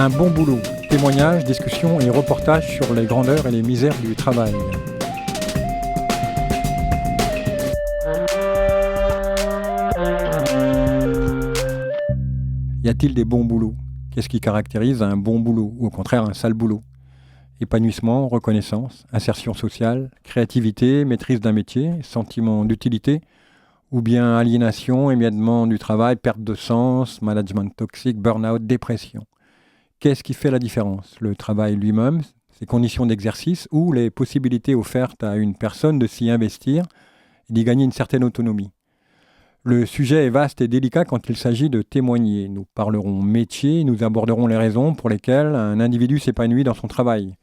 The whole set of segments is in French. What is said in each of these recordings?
Un bon boulot, témoignages, discussions et reportages sur les grandeurs et les misères du travail. Y a-t-il des bons boulots? Qu'est-ce qui caractérise un bon boulot ou au contraire un sale boulot? Épanouissement, reconnaissance, insertion sociale, créativité, maîtrise d'un métier, sentiment d'utilité, ou bien aliénation, émiettement du travail, perte de sens, management toxique, burn-out, dépression. Qu'est-ce qui fait la différence? Le travail lui-même, ses conditions d'exercice ou les possibilités offertes à une personne de s'y investir et d'y gagner une certaine autonomie? Le sujet est vaste et délicat quand il s'agit de témoigner. Nous parlerons métier, nous aborderons les raisons pour lesquelles un individu s'épanouit dans son travail.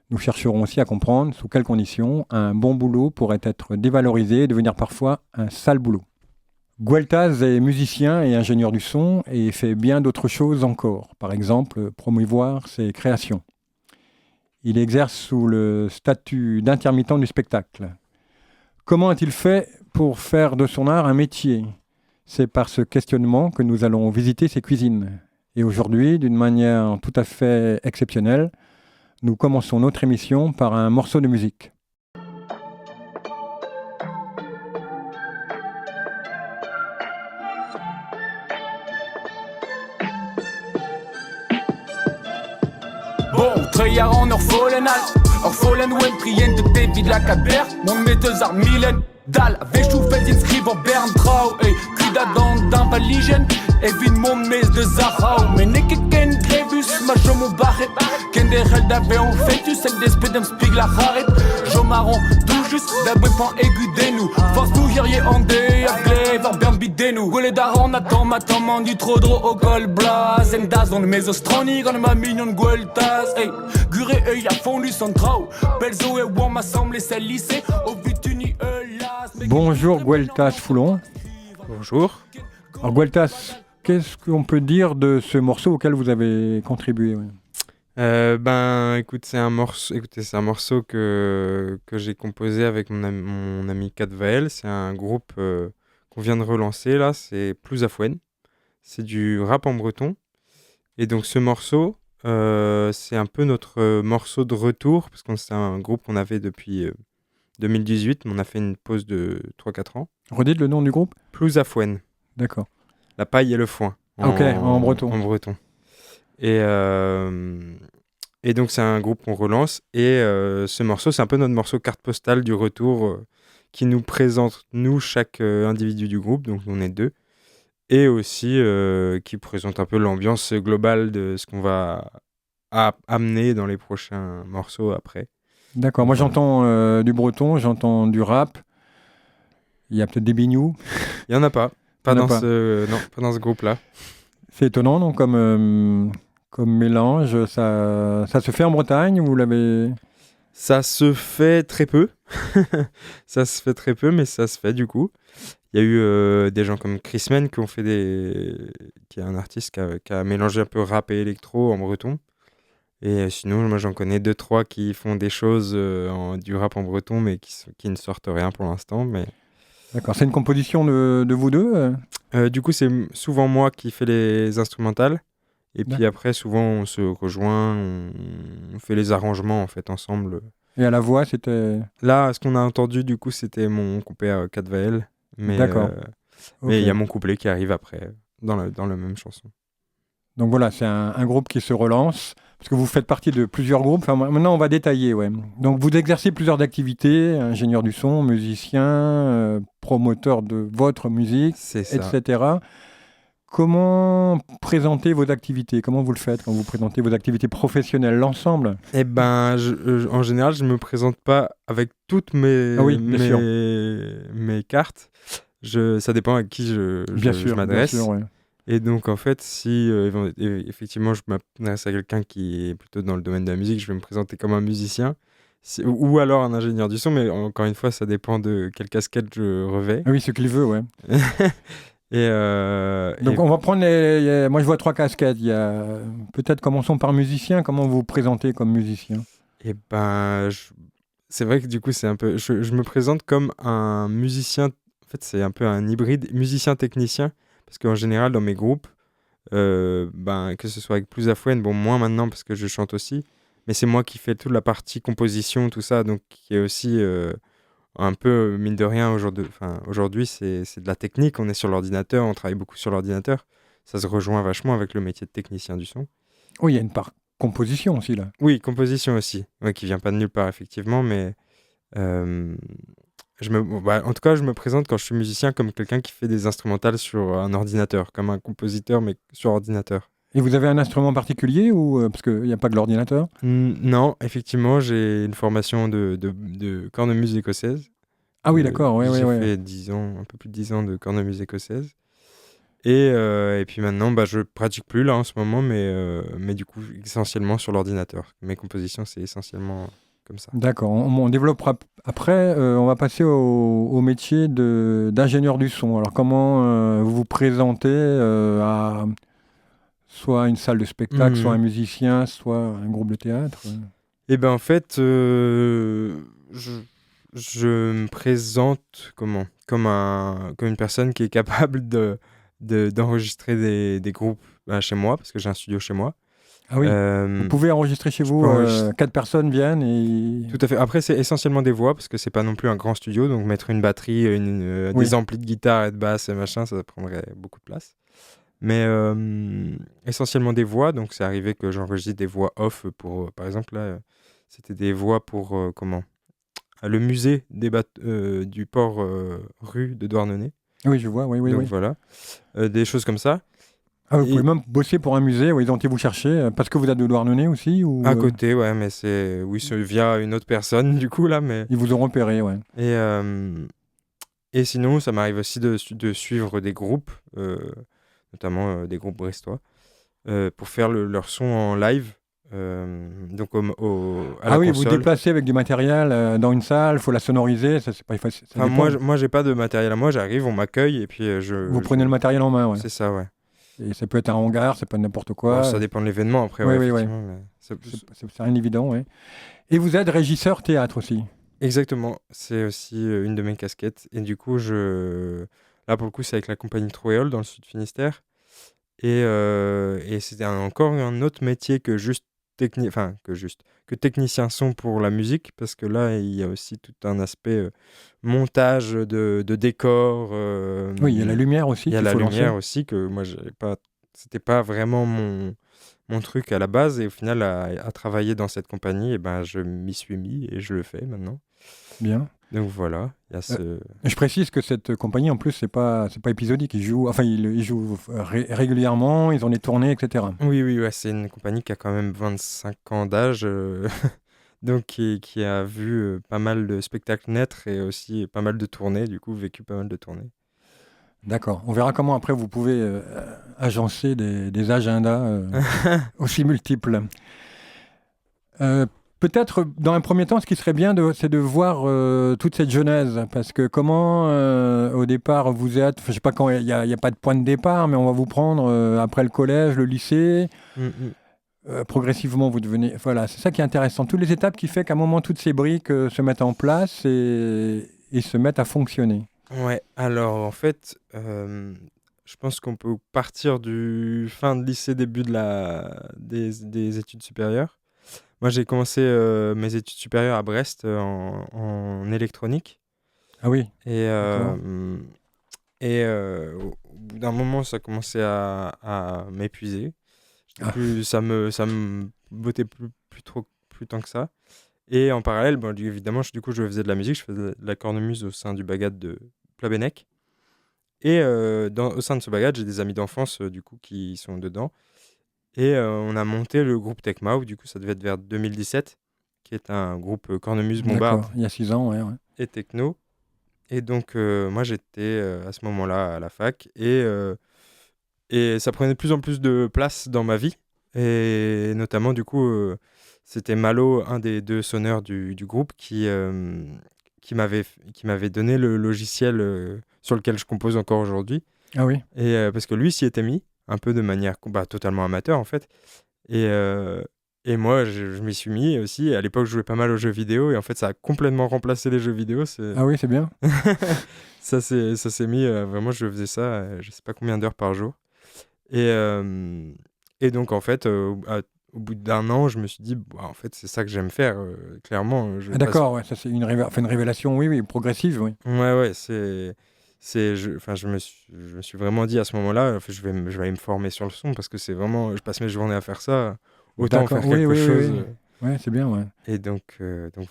Nous chercherons aussi à comprendre sous quelles conditions un bon boulot pourrait être dévalorisé et devenir parfois un sale boulot. Gueltas est musicien et ingénieur du son et fait bien d'autres choses encore. Par exemple, promouvoir ses créations. Il exerce sous le statut d'intermittent du spectacle. Comment a-t-il fait pour faire de son art un métier? C'est par ce questionnement que nous allons visiter ses cuisines. Et aujourd'hui, d'une manière tout à fait exceptionnelle, nous commençons notre émission par un morceau de musique. Tröja och norrfålen allt Orfolen och en priente David Lacadère Mon metteuse ar Milen Dal Avec choufet inscrivant Bern Trau Ey, kuda dans valigen Evin mon mes de Zahau Men ikke ken Grebus Ma jo mon barret Ken der held d'ave on fetus El despedem spigla haret Jo marron tout juste D'abwe pan aigu denu Force nous guerrier andé Avglever Bern bidenu Gole daron attend ma toman du trop dro au gol blaz En daz on mes ostroni Gon ma mignon gueltas Ey, gure œil a fondu son trau Belzo et Wam assemblé ses lycées Au but uni las Bonjour Gueltas Foulon. Bonjour. Alors Gueltas, qu'est-ce qu'on peut dire de ce morceau auquel vous avez contribué? Écoute, c'est un morceau que j'ai composé avec mon ami Kat Vael. C'est un groupe qu'on vient de relancer là, c'est Plus à Fouenne. C'est du rap en breton. Et donc ce morceau, c'est un peu notre morceau de retour, parce que c'est un groupe qu'on avait depuis 2018, mais on a fait une pause de 3-4 ans. Redites le nom du groupe? Plus à Fouenne. D'accord. La paille et le foin. En breton. En breton. Et donc c'est un groupe qu'on relance, et ce morceau, c'est un peu notre morceau carte postale du retour qui nous présente, nous, chaque individu du groupe, donc on est 2, et aussi qui présente un peu l'ambiance globale de ce qu'on va amener dans les prochains morceaux après. D'accord, moi j'entends du breton, j'entends du rap, il y a peut-être des bignou. Il n'y en a pas, pas dans ce groupe-là. C'est étonnant, non, comme mélange, ça se fait en Bretagne, vous l'avez... Ça se fait très peu, mais ça se fait du coup. Il y a eu des gens comme Chris Men qui est un artiste qui a mélangé un peu rap et électro en breton. Et sinon, moi j'en connais 2-3 qui font des choses du rap en breton, mais qui ne sortent rien pour l'instant. Mais... D'accord, c'est une composition de vous deux? Du coup, c'est souvent moi qui fais les instrumentales. Et puis après, souvent, on se rejoint, on fait les arrangements en fait ensemble. Et à la voix, c'était... Là, ce qu'on a entendu, du coup, c'était mon compère Kat Vael. D'accord. Mais il y a mon couplet qui arrive après, dans la même chanson. Donc voilà, c'est un groupe qui se relance, parce que vous faites partie de plusieurs groupes. Enfin, maintenant, on va détailler, ouais. Donc vous exercez plusieurs activités, ingénieur du son, musicien, promoteur de votre musique, etc. Comment présenter vos activités? Comment vous le faites quand vous présentez vos activités professionnelles, l'ensemble? Eh ben, en général, je ne me présente pas avec toutes mes cartes. Ça dépend à qui je m'adresse. Bien sûr, ouais. Et donc, en fait, si effectivement je m'adresse à quelqu'un qui est plutôt dans le domaine de la musique, je vais me présenter comme un musicien, ou alors un ingénieur du son, mais encore une fois, ça dépend de quelle casquette je revais. Oui, ce qu'il veut, ouais. Donc on va prendre moi je vois 3 casquettes. Il y a peut-être, commençons par musicien. Comment vous vous présentez comme musicien? Eh ben, c'est vrai que du coup c'est un peu, je me présente comme un musicien. En fait, c'est un peu un hybride musicien-technicien, parce qu'en général dans mes groupes, que ce soit avec Plouzafouenne, bon, moins maintenant parce que je chante aussi, mais c'est moi qui fais toute la partie composition, tout ça, donc qui est aussi un peu, mine de rien, aujourd'hui, c'est de la technique, on est sur l'ordinateur, on travaille beaucoup sur l'ordinateur, ça se rejoint vachement avec le métier de technicien du son. Oui, il y a une part composition aussi, là. Oui, composition aussi, ouais, qui vient pas de nulle part, effectivement, mais euh, en tout cas, je me présente quand je suis musicien comme quelqu'un qui fait des instrumentales sur un ordinateur, comme un compositeur, mais sur ordinateur. Et vous avez un instrument particulier ou parce qu'il n'y a pas que l'ordinateur? Non, effectivement, j'ai une formation de cornemuse écossaise. Ah oui, d'accord, oui, oui, J'ai oui. fait 10 ans, un peu plus de 10 ans de cornemuse écossaise. Et puis maintenant, je pratique plus là en ce moment, mais du coup, essentiellement sur l'ordinateur. Mes compositions, c'est essentiellement comme ça. D'accord, on développera après. On va passer au métier d'ingénieur du son. Alors, comment vous vous présentez à soit une salle de spectacle, soit un Mhm. musicien, soit un groupe de théâtre? Et ben en fait, je me présente comment? Comme une personne qui est capable d'enregistrer des groupes chez moi, parce que j'ai un studio chez moi. Ah oui, vous Euh, pouvez enregistrer chez je peux vous, enregistrer. 4 personnes viennent et... Tout à fait. Après, c'est essentiellement des voix, parce que c'est pas non plus un grand studio, donc mettre une batterie, Oui, des amplis de guitare et de basse et machin, ça prendrait beaucoup de place. Mais essentiellement des voix, donc c'est arrivé que j'enregistre des voix off pour, par exemple, là, c'était des voix pour, le musée du port rue de Douarnenez. oui, je vois, oui, oui, Donc oui. voilà, des choses comme ça. Ah, vous pouvez Et même bosser pour un musée, où ils ont été vous chercher, parce que vous êtes de Douarnenez aussi, ou à côté, ouais, mais oui, c'est via une autre personne, du coup, là, mais... ils vous ont repéré, ouais. Et, et sinon, ça m'arrive aussi de suivre des groupes, notamment des groupes brestois, pour faire leur son en live, donc à Ah la oui, vous console. déplacez avec du matériel dans une salle, il faut la sonoriser, ça c'est pas facile, ça Enfin, dépend. moi, j'ai pas de matériel à moi, j'arrive, on m'accueille, et puis Vous prenez le matériel en main, ouais. c'est ça, ouais. Et ça peut être un hangar, c'est pas n'importe Bon, quoi. ça dépend de l'événement après, Oui, ouais, oui, oui. effectivement. Mais C'est rien d'évident, ouais. Et vous êtes régisseur théâtre aussi. exactement, c'est aussi une de mes casquettes. Et du coup, là pour le coup, c'est avec la compagnie Trouéole dans le Sud Finistère. Et c'était encore un autre métier que juste que technicien son pour la musique, parce que là, il y a aussi tout un aspect montage de décors. Oui, il y a la lumière aussi Il y a qu'il la faut lancer. lumière aussi que moi, j'avais pas. C'était pas vraiment mon truc à la base. Et au final, à travailler dans cette compagnie, et ben, je m'y suis mis et je le fais maintenant. Bien. Donc voilà, il y a ce. Je précise que cette compagnie, en plus, c'est pas épisodique. Ils jouent, enfin, ils jouent régulièrement, ils ont des tournées, etc. Oui, oui, ouais, c'est une compagnie qui a quand même 25 ans d'âge, donc qui a vu pas mal de spectacles naître et aussi pas mal de tournées, du coup, vécu pas mal de tournées. D'accord. On verra comment après vous pouvez agencer des agendas aussi multiples. Euh, Peut-être dans un premier temps, ce qui serait bien, c'est de voir toute cette genèse. Parce que comment, au départ, vous êtes... Je sais pas quand, il n'y a pas de point de départ, mais on va vous prendre après le collège, le lycée. Mm, mm. Progressivement, vous devenez... Voilà, c'est ça qui est intéressant. Toutes les étapes qui fait qu'à un moment, toutes ces briques se mettent en place et se mettent à fonctionner. Ouais, alors en fait, je pense qu'on peut partir du fin de lycée, début des études supérieures. Moi, j'ai commencé mes études supérieures à Brest en électronique. Ah oui, Et, d'accord. au bout d'un moment, ça commençait à m'épuiser. Ah, Ça me bottait plus tant que ça. Et en parallèle, bon, évidemment, du coup, je faisais de la musique, je faisais de la cornemuse au sein du Bagad de Plabennec. Et au sein de ce Bagad, j'ai des amis d'enfance, du coup, qui sont dedans. Et on a monté le groupe Tecmao, du coup, ça devait être vers 2017, qui est un groupe cornemuse, bombarde d'accord. Il y a 6 ans, ouais, ouais. et techno. Et donc, moi, j'étais à ce moment-là à la fac. Et ça prenait de plus en plus de place dans ma vie. Et notamment, du coup, c'était Malo, un des deux sonneurs du groupe, qui m'avait donné le logiciel sur lequel je compose encore aujourd'hui. Ah oui. Et parce que lui s'y était mis, un peu de manière totalement amateur, en fait. Et moi, je m'y suis mis aussi. À l'époque, je jouais pas mal aux jeux vidéo. Et en fait, ça a complètement remplacé les jeux vidéo. Ah oui, c'est bien. Ça s'est mis, vraiment, je faisais ça, je sais pas combien d'heures par jour. Et donc, en fait, au bout d'1 an, je me suis dit, bah, en fait, c'est ça que j'aime faire, clairement. Ah, d'accord, ouais, ça c'est une révélation, oui, progressive, oui. Ouais, je me suis vraiment dit à ce moment-là, en fait, je vais aller me former sur le son parce que c'est vraiment, je passe mes journées à faire ça, autant D'accord, faire oui, quelque oui, oui, chose. oui. Ouais, c'est bien, ouais. Et donc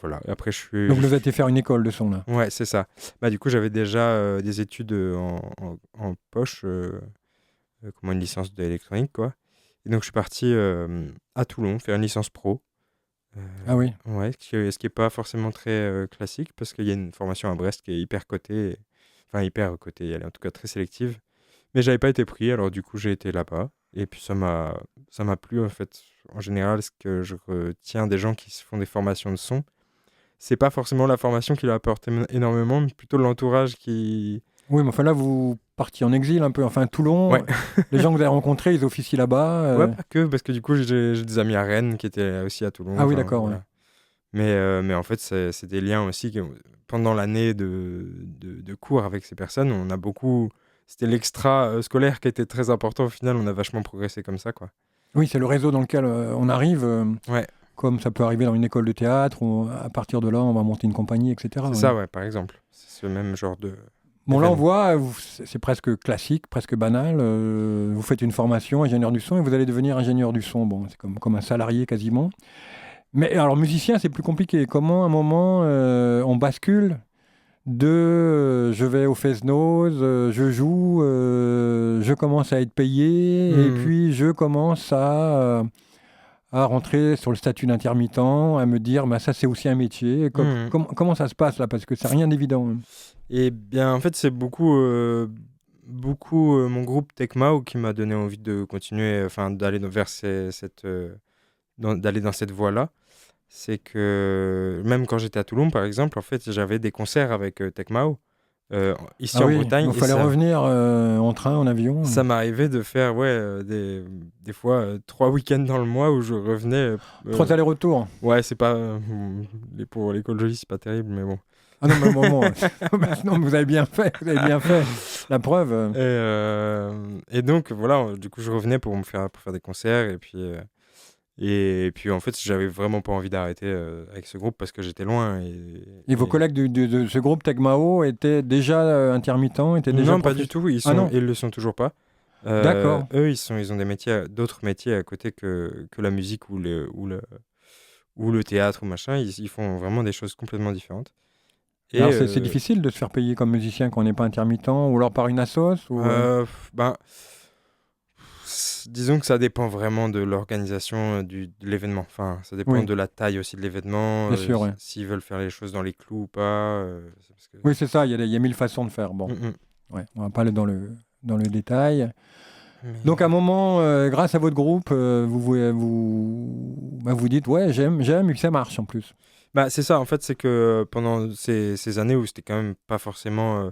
voilà. Et après, Donc vous avez été faire une école de son, là. Ouais, c'est ça. Bah, du coup, j'avais déjà des études en poche, comment une licence d'électronique, quoi. Et donc, je suis parti à Toulon faire une licence pro. Ah oui. Ouais, ce qui est pas forcément très classique parce qu'il y a une formation à Brest qui est hyper cotée, enfin hyper cotée, elle est en tout cas très sélective. Mais j'avais pas été pris, alors du coup j'ai été là-bas. Et puis ça m'a plu en fait. En général, ce que je retiens des gens qui se font des formations de son, c'est pas forcément la formation qui leur apporte énormément, mais plutôt l'entourage qui. Oui, mais enfin là, vous partiez en exil un peu. Enfin, Toulon, Ouais. les gens que vous avez rencontrés, ils officient là-bas. Ouais, pas que, parce que du coup j'ai des amis à Rennes qui étaient aussi à Toulon. Ah oui, enfin, d'accord, voilà. Mais en fait, c'est des liens aussi. Pendant l'année de cours avec ces personnes, on a beaucoup. C'était l'extra scolaire qui était très important au final. On a vachement progressé comme ça, quoi. Oui, c'est le réseau dans lequel on arrive, Ouais, comme ça peut arriver dans une école de théâtre, où à partir de là, on va monter une compagnie, etc. c'est ouais. ça, ouais, par exemple. C'est ce même genre de. Bon, là, on événement. voit, c'est presque classique, presque banal. Vous faites une formation, ingénieur du son, et vous allez devenir ingénieur du son. Bon, c'est comme un salarié quasiment. Mais alors, musicien, c'est plus compliqué. Comment, à un moment, on bascule de je vais au Fest-Noz, je joue, je commence à être payé, et Mhm. puis je commence à rentrer sur le statut d'intermittent, à me dire, bah, ça, c'est aussi un métier. Mhm. Comment ça se passe, là? Parce que c'est rien d'évident, hein. Et bien, en fait, c'est beaucoup mon groupe Tecmao qui m'a donné envie de continuer, enfin, d'aller vers d'aller dans cette voie-là. C'est que même quand j'étais à Toulon, par exemple, en fait, j'avais des concerts avec Tecmao ici Ah en oui, Bretagne. il Et fallait revenir en train, en avion. ça m'arrivait de faire ouais, des fois 3 week-ends dans le mois où je revenais. 3 allers-retours. Ouais, c'est pas. Pour l'école jolie, c'est pas terrible, mais bon. Ah non, mais bon, non, mais vous avez bien fait, vous avez bien fait. La preuve. Et donc, voilà, du coup, je revenais pour faire des concerts. Et puis, en fait, j'avais vraiment pas envie d'arrêter avec ce groupe parce que j'étais loin. Et vos collègues de ce groupe Tecmao étaient déjà intermittents, étaient déjà Non, pas du tout. Ah non. Ils le sont toujours pas. D'accord. Eux, ils ont d'autres métiers à côté que la musique ou le théâtre ou machin. Ils font vraiment des choses complètement différentes. Et Alors c'est difficile de se faire payer comme musicien quand on n'est pas intermittent, ou alors par une assoce ou, ben, disons que ça dépend vraiment de l'organisation de l'événement. Enfin, ça dépend Oui. de la taille aussi de l'événement. Bien sûr, ouais. S'ils veulent faire les choses dans les clous ou pas. C'est parce que. Oui, c'est ça, il y a 1000 façons de faire. Bon, ouais, on va pas aller dans le détail. Mais- Donc à un moment, grâce à votre groupe, vous dites, ouais, j'aime, et que ça marche en plus. Bah, c'est ça, en fait, c'est que pendant ces années où c'était quand même pas forcément.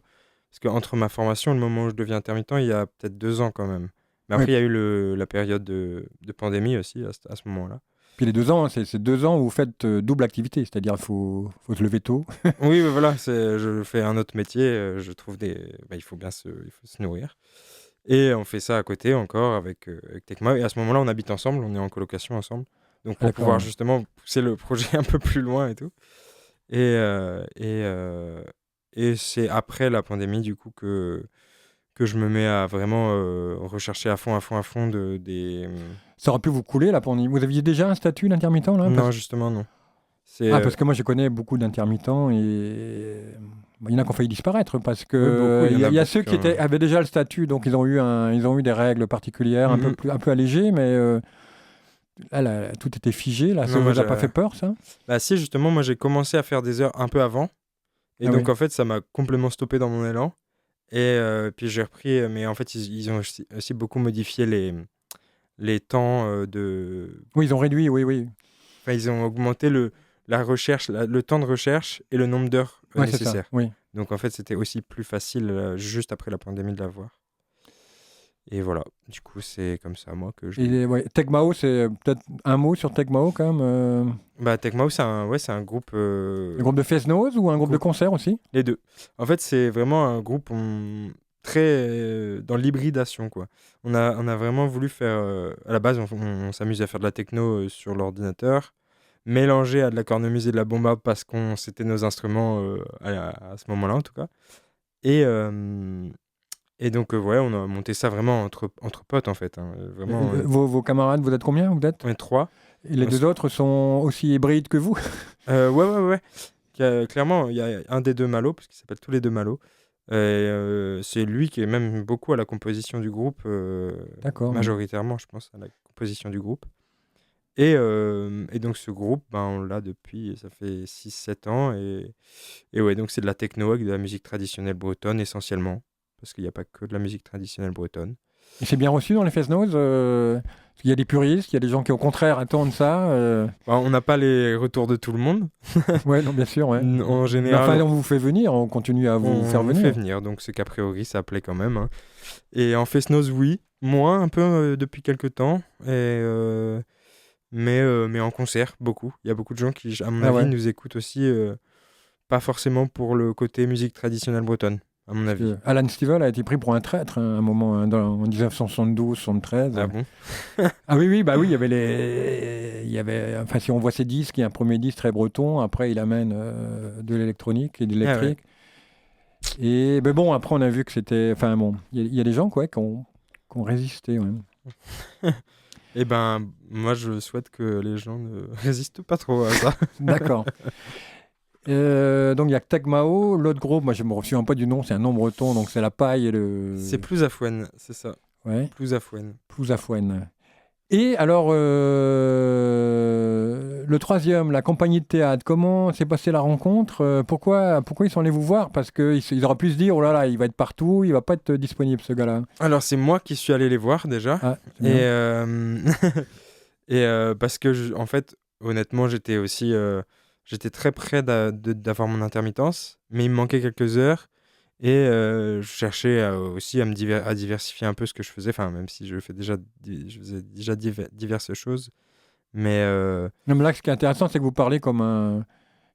Parce qu'entre ma formation et le moment où je deviens intermittent, il y a peut-être 2 ans quand même. Mais après, Oui. il y a eu la période de pandémie aussi à ce moment-là. Puis les 2 ans, c'est 2 ans où vous faites double activité, c'est-à-dire il faut se lever tôt. Oui, mais voilà, je fais un autre métier, je trouve bah, il faut se nourrir. Et on fait ça à côté encore avec Tecma. Et à ce moment-là, on habite ensemble, on est en colocation ensemble. Donc pour D'accord, pouvoir ouais. justement pousser le projet un peu plus loin et tout. Et c'est après la pandémie, du coup, que je me mets à vraiment rechercher à fond Ça aurait pu vous couler là pendant. Vous aviez déjà un statut d'intermittent là? Non, justement, non. C'est Parce que moi je connais beaucoup d'intermittents et il y en a qui ont failli disparaître parce Oui, que beaucoup, il y en a y a beaucoup ceux qui avaient déjà le statut, donc ils ont eu des règles particulières Mhm. un peu allégées, mais là, tout était figé. Là, ça Non, vous moi, a pas fait peur, ça? Bah si, justement, moi j'ai commencé à faire des heures un peu avant. Et Ah donc oui. en fait, ça m'a complètement stoppé dans mon élan. Et puis j'ai repris, mais en fait, ils ont aussi beaucoup modifié les temps Oui, ils ont réduit, oui. Enfin, ils ont augmenté la recherche, le temps de recherche et le nombre d'heures Ouais, c'est ça. nécessaires. Oui. Donc en fait, c'était aussi plus facile juste après la pandémie de l'avoir. Et voilà, du coup, c'est comme ça, moi, que je... Et ouais, Tecmao, c'est peut-être un mot sur Tecmao quand même. Bah, Tecmao, c'est un groupe... Un groupe de Fest-Noz ou un groupe de concert aussi? Les deux. En fait, c'est vraiment un groupe... très dans l'hybridation, quoi. On a vraiment voulu faire... à la base, on s'amusait à faire de la techno sur l'ordinateur, mélangé à de la cornemuse et de la bomba parce qu'on c'était nos instruments à ce moment-là, en tout cas. Et, euh, et donc, ouais, on a monté ça vraiment entre potes, en fait. Hein. Vraiment, Vos camarades, vous êtes combien, vous êtes? on est trois. Et les On deux autres sont aussi hybrides que vous? Ouais. Clairement, il y a un des deux Malo, parce qu'ils s'appellent tous les deux Malo. C'est lui qui est même beaucoup à la composition du groupe, D'accord. majoritairement, je pense, à la composition du groupe. Et donc ce groupe, ben, on l'a depuis, ça fait 6-7 ans. Et ouais, donc c'est de la techno avec de la musique traditionnelle bretonne essentiellement, parce qu'il n'y a pas que de la musique traditionnelle bretonne. Et c'est bien reçu dans les Fest-Noz? Il y a des puristes, il y a des gens qui au contraire attendent ça. Ben, on n'a pas les retours de tout le monde. Ouais, non, bien sûr. Ouais. En Mais général, enfin, on vous fait venir, on continue à vous faire on venir. fait venir, donc c'est qu'a priori ça plaît quand même. Hein. Et en Fest-Noz, oui, moins un peu depuis quelques temps. Mais en concert, beaucoup. Il y a beaucoup de gens qui, à mon Ah avis, ouais. nous écoutent aussi, pas forcément pour le côté musique traditionnelle bretonne, à mon avis. Alan Stivell a été pris pour un traître hein, à un moment, hein, en 1972-73. Ah bon? Ah oui, bah oui, il y avait, enfin, si on voit ses disques, il y a un premier disque très breton, après il amène de l'électronique et de l'électrique. Et ben bon, après on a vu que c'était, enfin bon, il y a des gens quoi, qui ont résisté. Ouais. Eh ben, moi, je souhaite que les gens ne résistent pas trop à ça. D'accord. Donc il y a Tech Mao, l'autre groupe, moi je me souviens pas du nom, c'est un nom breton, donc c'est la paille et le. C'est Plouzafouen, c'est ça. Ouais, Plouzafouen. Plouzafouen. Et alors, le troisième, la compagnie de théâtre, comment s'est passée la rencontre? Pourquoi ils sont allés vous voir? Parce qu'ils auraient pu se dire, oh là là, il va être partout, il va pas être disponible ce gars-là. Alors, c'est moi qui suis allé les voir déjà. Ah, c'est Et, bien. parce que, en fait, honnêtement, j'étais aussi... j'étais très près d'avoir mon intermittence, mais il me manquait quelques heures. Et je cherchais aussi à diversifier un peu ce que je faisais, enfin, même si je faisais déjà diverses choses. Mais Non, mais là, ce qui est intéressant, c'est que vous parlez comme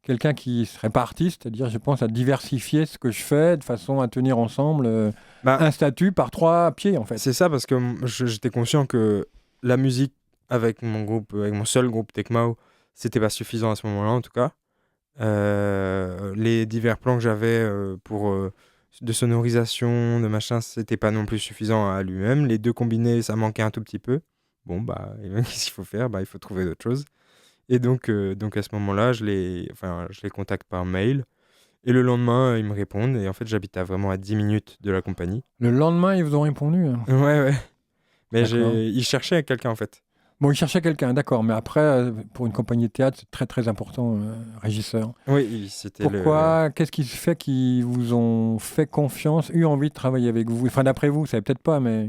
quelqu'un qui serait pas artiste, c'est-à-dire, je pense, à diversifier ce que je fais de façon à tenir ensemble un statut par 3 pieds, en fait. c'est ça, parce que j'étais conscient que la musique avec mon groupe, avec mon seul groupe Tecmao, c'était pas suffisant à ce moment-là, en tout cas. Les divers plans que j'avais pour de sonorisation, de machin, c'était pas non plus suffisant à lui-même. Les deux combinés, ça manquait un tout petit peu. Bon, bah, qu'est-ce qu'il faut faire? Bah, il faut trouver d'autres choses. Et donc à ce moment-là, je les contacte par mail. Et le lendemain, ils me répondent. Et en fait, j'habitais vraiment à 10 minutes de la compagnie. Le lendemain, ils vous ont répondu. Hein. Ouais. Mais D'accord. ils cherchaient quelqu'un, en fait. Bon, ils cherchaient quelqu'un, d'accord, mais après, pour une compagnie de théâtre, c'est très très important, régisseur. Oui, c'était Pourquoi? Qu'est-ce qui fait qu'ils vous ont fait confiance, eu envie de travailler avec vous? Enfin, d'après vous, vous savez peut-être pas, mais...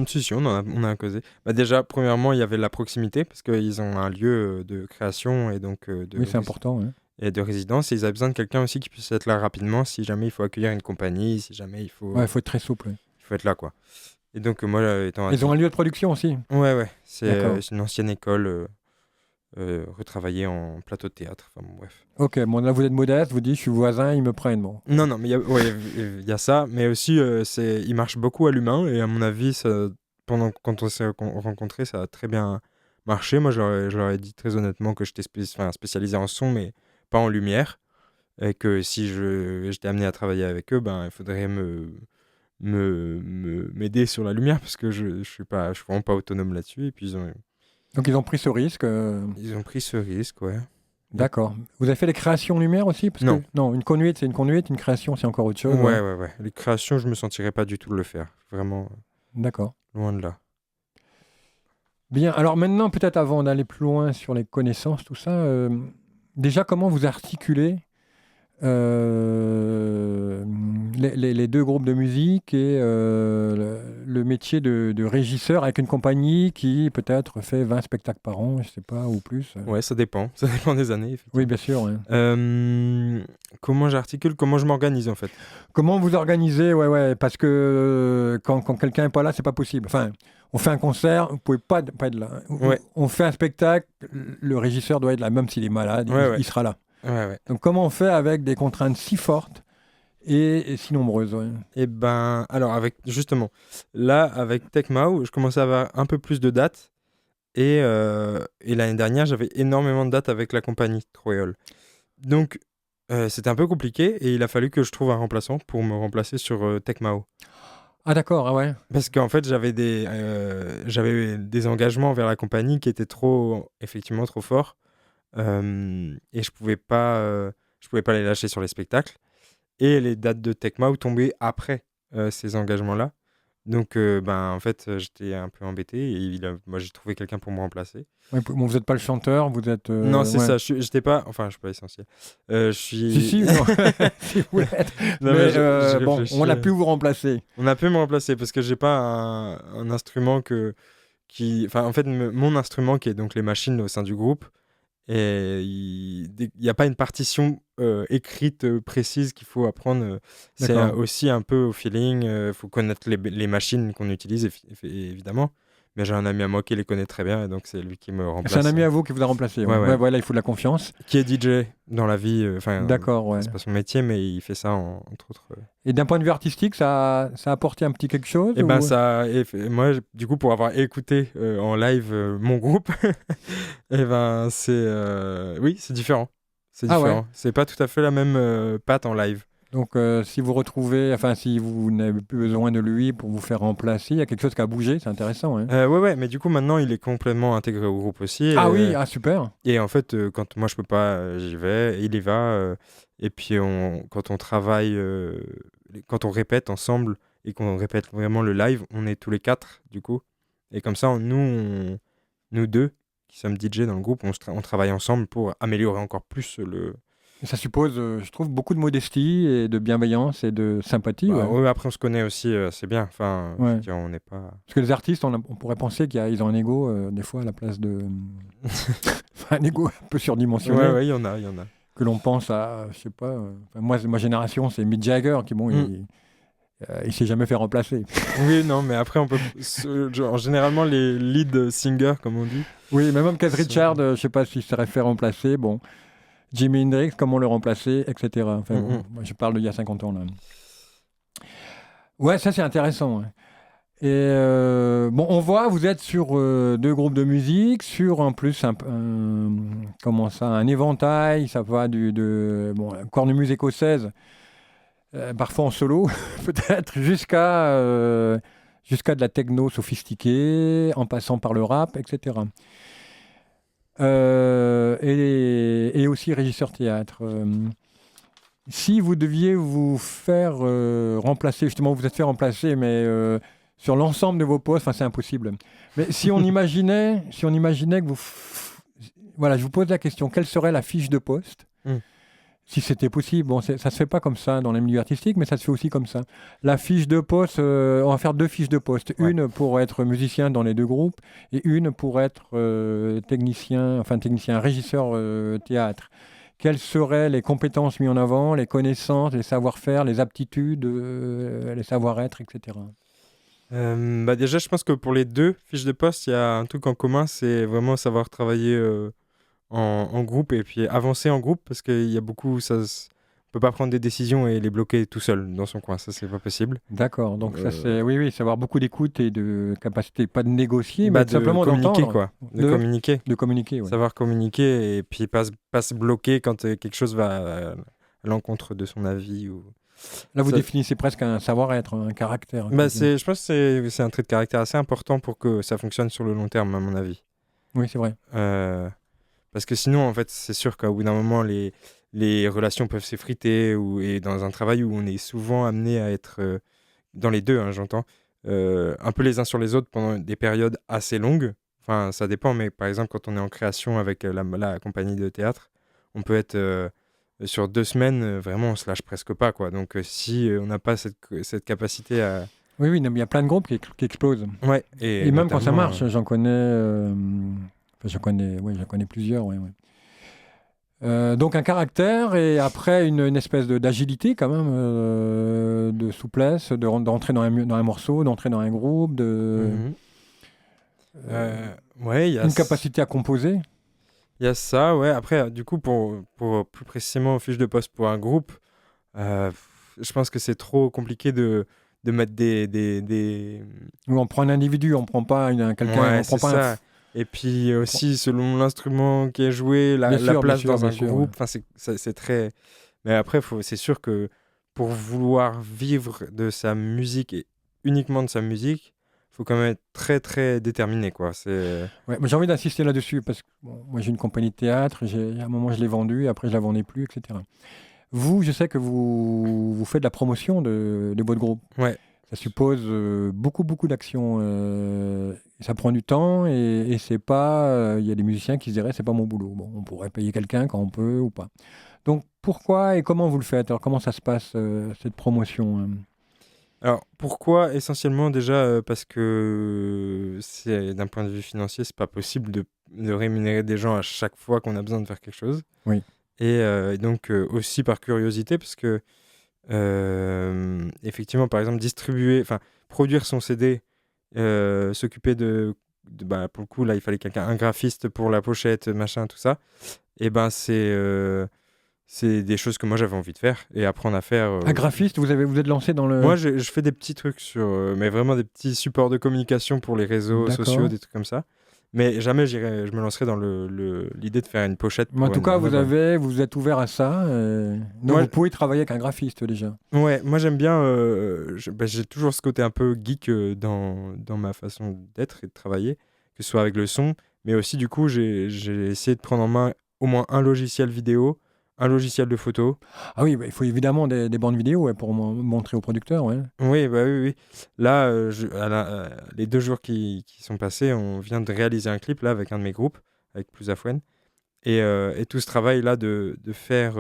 Si, on a causé. Bah, déjà, premièrement, il y avait la proximité, parce qu'ils ont un lieu de création et donc Oui, c'est important. Ouais. et de résidence. Et ils avaient besoin de quelqu'un aussi qui puisse être là rapidement si jamais il faut accueillir une compagnie, si jamais il faut Il faut être très souple. Ouais. il faut être là, quoi. Et donc, moi, étant Ils ont un lieu de production aussi. Ouais. D'accord. C'est une ancienne école retravaillée en plateau de théâtre. Enfin, bon, bref. Ok, bon, là, vous êtes modeste, vous dites, je suis voisin, ils me prennent. Bon. Non, mais il y a ça. Mais aussi, il marche beaucoup à l'humain. Et à mon avis, quand on s'est rencontrés, ça a très bien marché. Moi, je leur ai dit très honnêtement que j'étais spécialisé en son, mais pas en lumière. Et que si j'étais amené à travailler avec eux, ben, il faudrait m'aider sur la lumière parce que je suis vraiment pas autonome là-dessus. Et puis, Donc, ils ont pris ce risque. ils ont pris ce risque, ouais. D'accord. Vous avez fait des créations lumière aussi? Parce Non. Que, non, une conduite, c'est une conduite, une création, c'est encore autre chose. Ouais. Les créations, je me sentirais pas du tout de le faire. Vraiment, D'accord. loin de là. Bien, alors maintenant, peut-être avant d'aller plus loin sur les connaissances, tout ça, déjà, comment vous articulez les deux groupes de musique et le métier de régisseur avec une compagnie qui peut-être fait 20 spectacles par an, je sais pas, ou plus. Ouais, ça dépend. Ça dépend des années, effectivement. Oui, bien sûr. Ouais. Comment j'articule, comment je m'organise, en fait. Comment vous organisez? Ouais, parce que quand quelqu'un n'est pas là, c'est pas possible. Enfin, on fait un concert, vous pouvez pas être là. Ouais. On fait un spectacle, le régisseur doit être là, même s'il est malade, Ouais. il sera là. Ouais. Donc comment on fait avec des contraintes si fortes et si nombreuses. Ouais. Et ben, alors, avec Tecmao, je commençais à avoir un peu plus de dates. Et l'année dernière, j'avais énormément de dates avec la compagnie Troéol. Donc, c'était un peu compliqué et il a fallu que je trouve un remplaçant pour me remplacer sur Tecmao. Ah d'accord, ah ouais. Parce qu'en fait, j'avais des engagements vers la compagnie qui étaient effectivement trop forts. Et je pouvais pas les lâcher sur les spectacles. Et les dates de Tecmao tombaient après ces engagements-là. Donc, en fait, j'étais un peu embêté et moi, j'ai trouvé quelqu'un pour me remplacer. Ouais, bon, vous n'êtes pas le chanteur, vous êtes... Non, c'est ouais. ça. J'étais pas... Enfin, je suis pas essentiel. Je suis... Si, non. Si vous l'êtes. Non, mais j'ai bon, réfléchi. on a pu vous remplacer. On a pu me remplacer parce que j'ai pas un instrument Enfin, en fait, mon instrument qui est donc les machines au sein du groupe, et il n'y a pas une partition écrite précise qu'il faut apprendre. C'est D'accord. aussi un peu au feeling. Il faut connaître les machines qu'on utilise, évidemment. Mais j'ai un ami à moi qui les connaît très bien, et donc c'est lui qui me remplace. C'est un ami à vous qui vous a remplacé. Ouais. Ouais. Voilà, il faut de la confiance. Qui est DJ dans la vie. D'accord, ouais. C'est pas son métier, mais il fait ça entre autres. Et d'un point de vue artistique, ça a apporté un petit quelque chose Et ben ou... moi, du coup, pour avoir écouté en live mon groupe, et ben oui, c'est différent. C'est différent. Ouais. C'est pas tout à fait la même patte en live. Donc, si vous si vous n'avez plus besoin de lui pour vous faire remplacer, il y a quelque chose qui a bougé, c'est intéressant. Hein. Ouais, mais du coup, maintenant, il est complètement intégré au groupe aussi. Ah oui, super. Et en fait, quand moi je peux pas, j'y vais, il y va. Et puis, quand on travaille, quand on répète ensemble et qu'on répète vraiment le live, on est tous les 4, du coup. Et comme ça, nous deux, qui sommes DJ dans le groupe, on travaille ensemble pour améliorer encore plus le. Et ça suppose, je trouve, beaucoup de modestie et de bienveillance et de sympathie. Ouais, après, on se connaît aussi, c'est bien. Enfin, Ouais. on n'est pas. Parce que les artistes, on pourrait penser qu'ils ont un ego, des fois, à la place de. Un ego un peu surdimensionné. Ouais, il y en a. Que l'on pense à, je sais pas. Moi, ma génération, c'est Mick Jagger qui, bon, il s'est jamais fait remplacer. Oui, non, mais après, on peut. Généralement, les lead singers, comme on dit. Oui, mais même Keith Richards, je sais pas s'il serait fait remplacer. Bon. Jimi Hendrix, comment le remplacer, etc. Enfin, bon, moi, je parle d'il y a 50 ans, là. Ouais, ça, c'est intéressant. Ouais. Et on voit, vous êtes sur 2 groupes de musique, sur en plus un éventail, ça va cornemuse écossaise, parfois en solo, peut-être, jusqu'à de la techno sophistiquée, en passant par le rap, etc. Et aussi régisseur théâtre. Si vous deviez vous faire remplacer, justement, vous êtes fait remplacer, mais sur l'ensemble de vos postes, c'est impossible. Mais si on imaginait que voilà, je vous pose la question, quelle serait la fiche de poste si c'était possible? Bon, ça se fait pas comme ça dans les milieux artistiques, mais ça se fait aussi comme ça. La fiche de poste, on va faire 2 fiches de poste. Ouais. Une pour être musicien dans les 2 groupes et une pour être technicien, régisseur théâtre. Quelles seraient les compétences mises en avant, les connaissances, les savoir-faire, les aptitudes, les savoir-être, etc. Déjà, je pense que pour les 2 fiches de poste, il y a un truc en commun, c'est vraiment savoir travailler en groupe et puis avancer en groupe, parce qu'il y a beaucoup, on peut pas prendre des décisions et les bloquer tout seul dans son coin, ça c'est pas possible. D'accord, donc ça c'est, oui, savoir beaucoup d'écoute et de capacité, pas de négocier, mais simplement communiquer, d'entendre. quoi. De communiquer, ouais. Savoir communiquer et puis pas se bloquer quand quelque chose va à l'encontre de son avis ou... Là, vous définissez presque un savoir-être, un caractère. Je pense que c'est un trait de caractère assez important pour que ça fonctionne sur le long terme, à mon avis. Oui, c'est vrai. Parce que sinon, en fait, c'est sûr qu'au bout d'un moment, les relations peuvent s'effriter et dans un travail où on est souvent amené à être, dans les 2, hein, j'entends, un peu les uns sur les autres pendant des périodes assez longues. Enfin, ça dépend, mais par exemple, quand on est en création avec la compagnie de théâtre, on peut être... sur 2 semaines, vraiment, on se lâche presque pas, quoi. Donc, si on n'a pas cette capacité à... Oui, mais il y a plein de groupes qui explosent. Ouais. Et même quand ça marche, j'en connais... j'en connais plusieurs, ouais. Donc un caractère et après une espèce d'agilité quand même, de souplesse, d'entrer dans un morceau, d'entrer dans un groupe, ouais, y a une capacité à composer. Il y a ça, ouais. Après, du coup, pour plus précisément fiche de poste pour un groupe, je pense que c'est trop compliqué de mettre des... Ou on prend un individu, on prend pas quelqu'un, Ouais, on c'est prend pas ça. Et puis aussi, selon l'instrument qui est joué, Bien la sûr, place bien dans sûr, un bien sûr, groupe, enfin, c'est très... Mais après, c'est sûr que pour vouloir vivre de sa musique et uniquement de sa musique, il faut quand même être très, très déterminé, quoi. Ouais, mais j'ai envie d'insister là-dessus parce que moi j'ai une compagnie de théâtre, à un moment je l'ai vendue, après je la vendais plus, etc. Vous, je sais que vous faites de la promotion de votre groupe. Ouais, Ça suppose beaucoup, beaucoup d'actions. Ça prend du temps et c'est pas. Il y a des musiciens qui se diraient c'est pas mon boulot. Bon, on pourrait payer quelqu'un quand on peut ou pas. Donc pourquoi et comment vous le faites? Alors comment ça se passe cette promotion? alors pourquoi? Essentiellement déjà parce que d'un point de vue financier, c'est pas possible de rémunérer des gens à chaque fois qu'on a besoin de faire quelque chose. Oui. Et donc aussi par curiosité, parce que effectivement, par exemple, produire son CD, s'occuper bah, pour le coup, là, il fallait un graphiste pour la pochette, machin, tout ça. Et ben, c'est des choses que moi j'avais envie de faire et apprendre à faire. Un graphiste, vous êtes lancé dans le. Moi, je fais des petits trucs mais vraiment des petits supports de communication pour les réseaux sociaux, D'accord. des trucs comme ça. Mais jamais je me lancerai dans l'idée de faire une pochette Mais en pour tout cas, un album. vous êtes ouvert à ça. Donc Moi, vous pouvez travailler avec un graphiste déjà. ouais, moi j'aime bien. J'ai toujours ce côté un peu geek dans ma façon d'être et de travailler, que ce soit avec le son, mais aussi du coup j'ai essayé de prendre en main au moins un logiciel vidéo, un logiciel de photo. Ah oui, bah, il faut évidemment des bandes vidéo ouais, pour montrer aux producteurs. Ouais. Oui, bah oui, oui. Là, les 2 jours qui sont passés, on vient de réaliser un clip là avec un de mes groupes, avec Plus à Fouenne. Et tout ce travail-là de faire,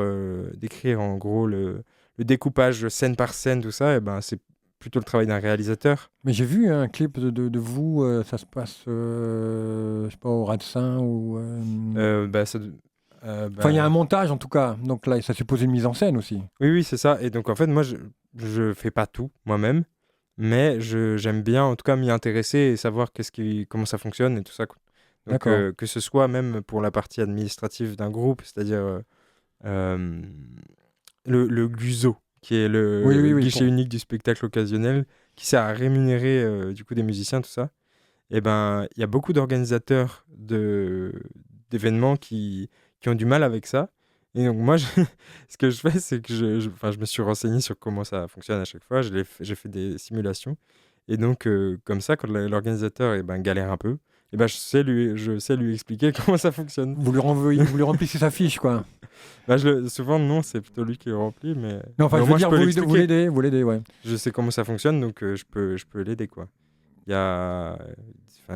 d'écrire en gros le découpage scène par scène, tout ça, et ben, c'est plutôt le travail d'un réalisateur. Mais j'ai vu un clip de vous, ça se passe, je sais pas, au Rat-Saint ou. Bah, Enfin, il y a un bah, montage en tout cas. Donc là, ça suppose une mise en scène aussi. oui, oui, c'est ça. Et donc, en fait, moi, je fais pas tout moi-même, mais j'aime bien, en tout cas, m'y intéresser et savoir comment ça fonctionne et tout ça, quoi. Donc, D'accord. que ce soit même pour la partie administrative d'un groupe, c'est-à-dire euh, le GUSO, qui est Oui, oui, le oui. guichet unique du spectacle occasionnel, qui sert à rémunérer du coup des musiciens, tout ça. Et ben, il y a beaucoup d'organisateurs d'événements qui ont du mal avec ça. Et donc moi, ce que je fais, c'est que je me suis renseigné sur comment ça fonctionne à chaque fois. J'ai fait des simulations. Et donc, comme ça, quand l'organisateur galère un peu, je sais lui expliquer comment ça fonctionne. Vous lui remplissez sa fiche, quoi. Souvent, non, c'est plutôt lui qui le remplit, mais, Non, enfin, mais je au veux moins, je dire, peux vous l'expliquer. l'aidez, ouais. Je sais comment ça fonctionne, donc je peux l'aider, quoi. Il y a,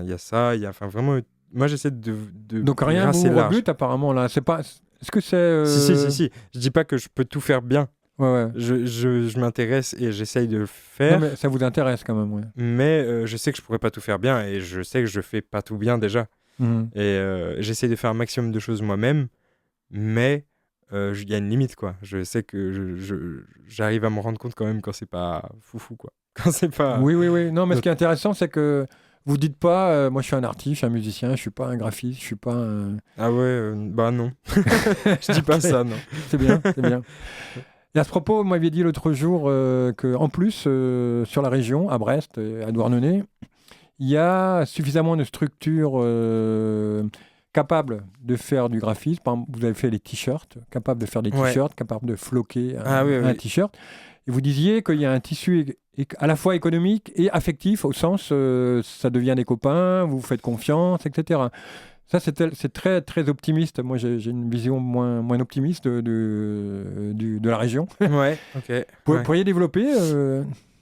il y a ça, enfin, vraiment, moi, j'essaie de Donc rien brasser vous large. rebute apparemment là. C'est pas. Est-ce que c'est. Si. Je dis pas que je peux tout faire bien. Ouais, ouais. Je m'intéresse et j'essaye de le Non, faire, mais ça vous intéresse quand même, ouais. mais je sais que je pourrais pas tout faire bien et je sais que je fais pas tout bien déjà. Mhm. Et j'essaye de faire un maximum de choses moi-même, mais il y a une limite, quoi. Je sais que j'arrive à me rendre compte quand même quand c'est pas foufou, quoi. Quand c'est pas... Oui, oui, oui. Non, mais ce qui est intéressant, c'est que vous dites pas, moi je suis un artiste, je suis un musicien, je suis pas un graphiste, je suis pas un. Ah ouais, bah non. Je dis pas Ok. ça, non. C'est bien, c'est bien. Et à ce propos, vous m'aviez dit l'autre jour que, en plus, sur la région, à Brest, à Douarnenez, il y a suffisamment de structures capables de faire du graphisme. Par exemple, vous avez fait les t-shirts, capables de faire des Ouais. t-shirts, capables de floquer Ah oui, un oui. t-shirt. Et vous disiez qu'il y a un tissu à la fois économique et affectif, au sens ça devient des copains, vous vous faites confiance, etc. Ça, c'est très, très optimiste. Moi, j'ai une vision moins optimiste de la région. Ouais, ok. Ouais. Pourriez développer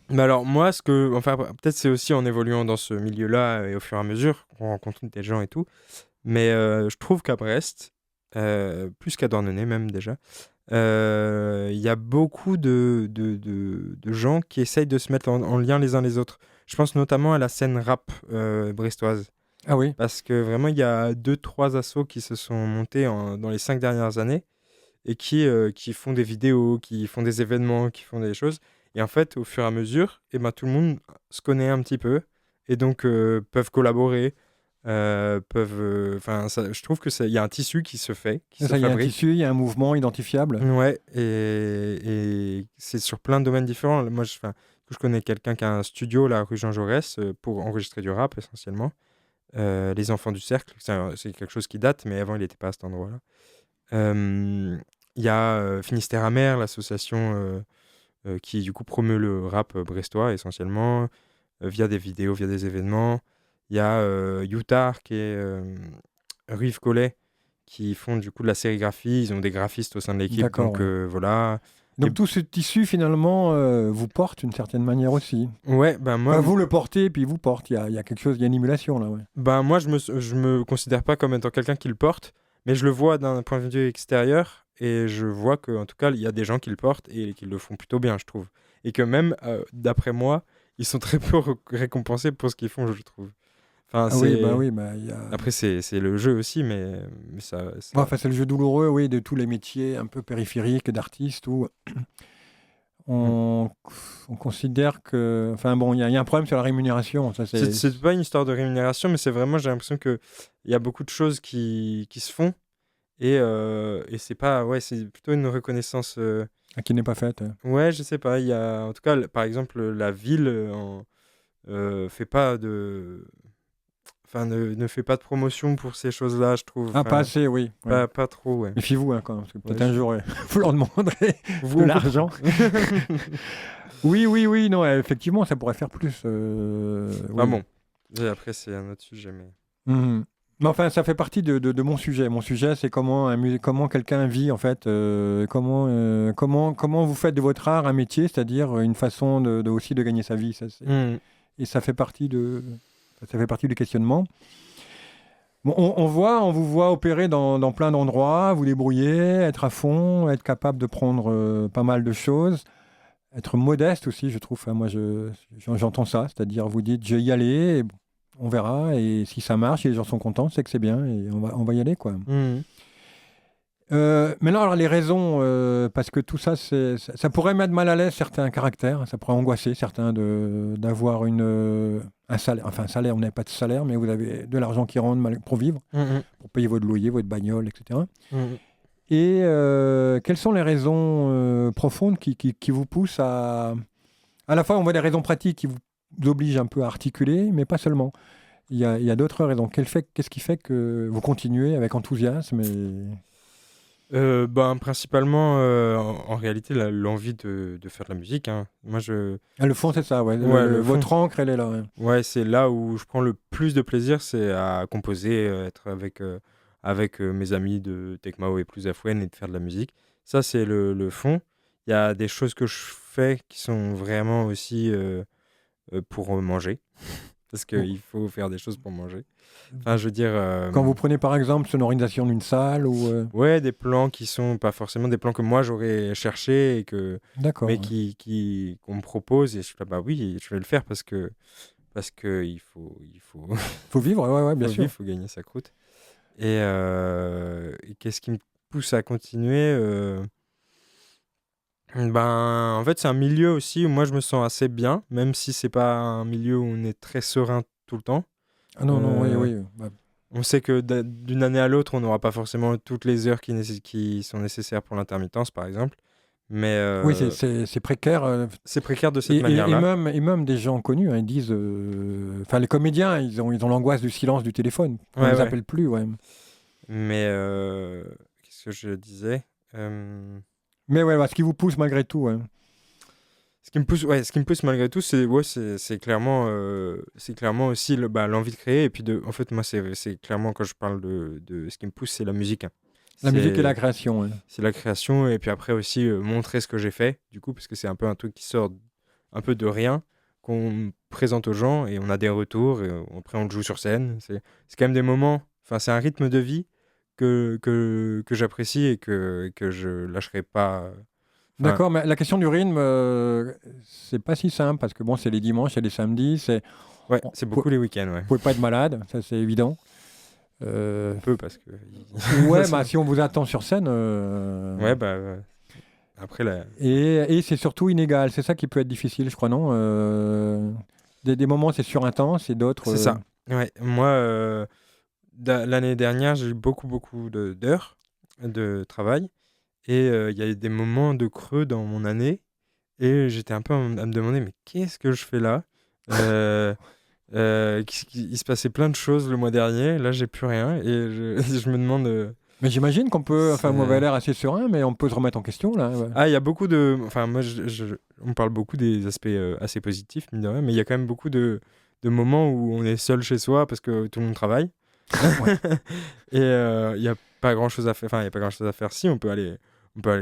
Mais alors, moi, enfin, peut-être c'est aussi en évoluant dans ce milieu-là et au fur et à mesure qu'on rencontre des gens et tout. Mais je trouve qu'à Brest, plus qu'à Douarnenez même déjà, il y a beaucoup de gens qui essayent de se mettre en lien les uns les autres. Je pense notamment à la scène rap brestoise. Ah oui. Parce que vraiment, il y a 2-3 assos qui se sont montés dans les 5 dernières années et qui font des vidéos, qui font des événements, qui font des choses. Et en fait, au fur et à mesure, tout le monde se connaît un petit peu et donc peuvent collaborer. peuvent. Enfin, je trouve que il y a un tissu qui se fait, qui se Ça, il y a un fabrique. tissu, il y a un mouvement identifiable. Ouais, et c'est sur plein de domaines différents. Moi, je connais quelqu'un qui a un studio, là, rue Jean Jaurès, pour enregistrer du rap essentiellement. Les Enfants du Cercle, c'est quelque chose qui date, mais avant, il n'était pas à cet endroit-là. Il y a Finistère Amer, l'association qui, du coup, promeut le rap brestois essentiellement, via des vidéos, via des événements. Il y a Youtar, qui est Rive Collet, qui font du coup de la sérigraphie. Ils ont des graphistes au sein de l'équipe, D'accord, donc ouais. voilà. Donc tout ce tissu, finalement, vous porte d'une certaine manière aussi. Ouais, ben moi, Enfin, vous le portez, et puis il vous porte. Il y a quelque chose, il y a une émulation, là, ouais. moi je me considère pas comme étant quelqu'un qui le porte, mais je le vois d'un point de vue extérieur et je vois qu'en tout cas, il y a des gens qui le portent et qui le font plutôt bien, je trouve. Et que même, d'après moi, ils sont très peu récompensés pour ce qu'ils font, je trouve. Enfin, Ah oui, il y a... Après, c'est le jeu aussi, mais ça... Ouais, enfin, c'est le jeu douloureux, oui, de tous les métiers un peu périphériques d'artistes où Mm. on, on considère que... Enfin bon, il y a un problème sur la rémunération. Ça, C'est pas une histoire de rémunération, mais c'est vraiment, j'ai l'impression qu'il y a beaucoup de choses qui se font et c'est pas... Ouais, c'est plutôt une reconnaissance... qui n'est pas faite. Ouais, je sais pas. Il y a, en tout cas, par exemple, la ville fait pas de... Enfin, ne fait pas de promotion pour ces choses-là, je trouve. Ah, pas Enfin, assez, oui. Ouais. pas trop, ouais. Méfiez-vous, hein, quand même, parce que peut-être Ouais, un jour, vous leur demanderez Vous, de on peut- l'argent. Oui, non, effectivement, ça pourrait faire plus. Ah Oui. bon. Et après, c'est un autre sujet, mais... Mhm. Mais enfin, ça fait partie de mon sujet. Mon sujet, c'est comment quelqu'un vit, en fait. Comment vous faites de votre art un métier, c'est-à-dire une façon aussi de gagner sa vie. Hmm. Et ça fait partie du questionnement. Bon, on vous voit opérer dans plein d'endroits, vous débrouiller, être à fond, être capable de prendre pas mal de choses, être modeste aussi, je trouve. Enfin, moi, j'entends ça, c'est-à-dire vous dites, je vais y aller, et on verra, et si ça marche, si les gens sont contents, c'est que c'est bien, et on va y aller, quoi. Hmm. Maintenant, alors les raisons, parce que tout ça, ça pourrait mettre mal à l'aise certains caractères, ça pourrait angoisser certains d'avoir un salaire. Enfin, un salaire, on n'a pas de salaire, mais vous avez de l'argent qui rentre pour vivre, Hmm. pour payer votre loyer, votre bagnole, etc. Hmm. Et quelles sont les raisons profondes qui vous poussent à... À la fois, on voit des raisons pratiques qui vous obligent un peu à articuler, mais pas seulement. Il y a d'autres raisons. Qu'est-ce qui fait que vous continuez avec enthousiasme Principalement, en réalité, l'envie de faire de la musique, hein. Moi, Ah, le fond, c'est ça, ouais. Ouais, le fond. Votre encre, elle est là. Ouais. Ouais, c'est là où je prends le plus de plaisir, c'est à composer, être avec mes amis de Tecmao et Plus Afouane et de faire de la musique. Ça, c'est le fond. Il y a des choses que je fais qui sont vraiment aussi pour manger, parce qu'il faut faire des choses pour manger. Enfin, je veux dire... Quand vous prenez par exemple sonorisation d'une salle ou... Ouais, des plans qui sont pas forcément des plans que moi j'aurais cherché D'accord. mais Ouais. qu'on me propose et je suis là, bah oui, je vais le faire parce que il faut Faut vivre, ouais, bien faut sûr. vivre, faut gagner sa croûte. Et qu'est-ce qui me pousse à continuer en fait, c'est un milieu aussi où moi je me sens assez bien, même si c'est pas un milieu où on est très serein tout le temps. Ah non, oui. Bah, On sait que d'une année à l'autre, on n'aura pas forcément toutes les heures qui sont nécessaires pour l'intermittence, par exemple. Mais oui, c'est précaire. c'est précaire de cette Et manière-là. même des gens connus, hein, ils disent... Enfin, les comédiens, ils ont l'angoisse du silence du téléphone. On Ouais, ne les ouais. appelle plus, ouais. Mais qu'est-ce que je disais Mais ouais, ce qui vous pousse malgré tout, ouais. Ce qui me pousse malgré tout, c'est clairement aussi l'envie de créer. Et puis en fait, moi, c'est clairement quand je parle de ce qui me pousse, c'est la musique, hein. La musique et la C'est création, ouais. c'est la création et puis après aussi montrer ce que j'ai fait, du coup, parce que c'est un peu un truc qui sort un peu de rien, qu'on présente aux gens et on a des retours et après on le joue sur scène. C'est quand même des moments, enfin, c'est un rythme de vie que j'apprécie et que je lâcherai pas. Enfin, D'accord, mais la question du rythme, c'est pas si simple, parce que bon, c'est les dimanches et les samedis, ouais, on- c'est vous beaucoup les week-ends, ouais. pouvez pas être malade, ça c'est évident. Euh, Un peu parce que. ouais, si on vous attend sur scène... Ouais, ouais. Après, Et c'est surtout inégal, c'est ça qui peut être difficile, je crois, non des moments c'est surintense et d'autres... c'est ça. Ouais, moi, l'année dernière, j'ai eu beaucoup, d'heures de travail et il y a eu des moments de creux dans mon année et j'étais un peu à me demander: «Mais qu'est-ce que je fais là?» heu il se passait plein de choses le mois dernier, là, j'ai plus rien et je je me demande, Mais j'imagine qu'on peut, enfin, moi, j'avais c'est l'air assez serein, mais on peut se remettre en question, là. Ouais. il y a beaucoup de enfin, moi, on parle beaucoup des aspects, assez positifs, mine de rien, mais il y a quand même beaucoup de moments où on est seul chez soi parce que tout le monde travaille Ouais. et il y a pas grand-chose à faire enfin, il y a pas grand-chose à faire. Si, on peut aller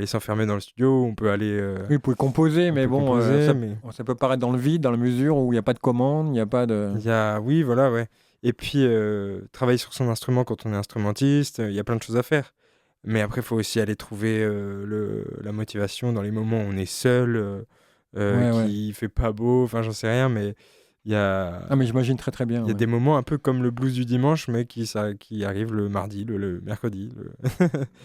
s'enfermer dans le studio, Oui, vous pouvez composer, on mais peut bon, composer, mais ça peut paraître dans le vide, dans la mesure où il n'y a pas de commande, il n'y a pas de... il y a oui, voilà, ouais et puis, travailler sur son instrument quand on est instrumentiste, il y a plein de choses à faire. Mais après, il faut aussi aller trouver, la motivation dans les moments où on est seul, Ouais, ouais. qu'il fait pas beau, enfin, j'en sais rien, mais il y a Ah, mais j'imagine très très bien, il y a ouais. des moments un peu comme le blues du dimanche, mais qui arrivent le mardi, le mercredi, le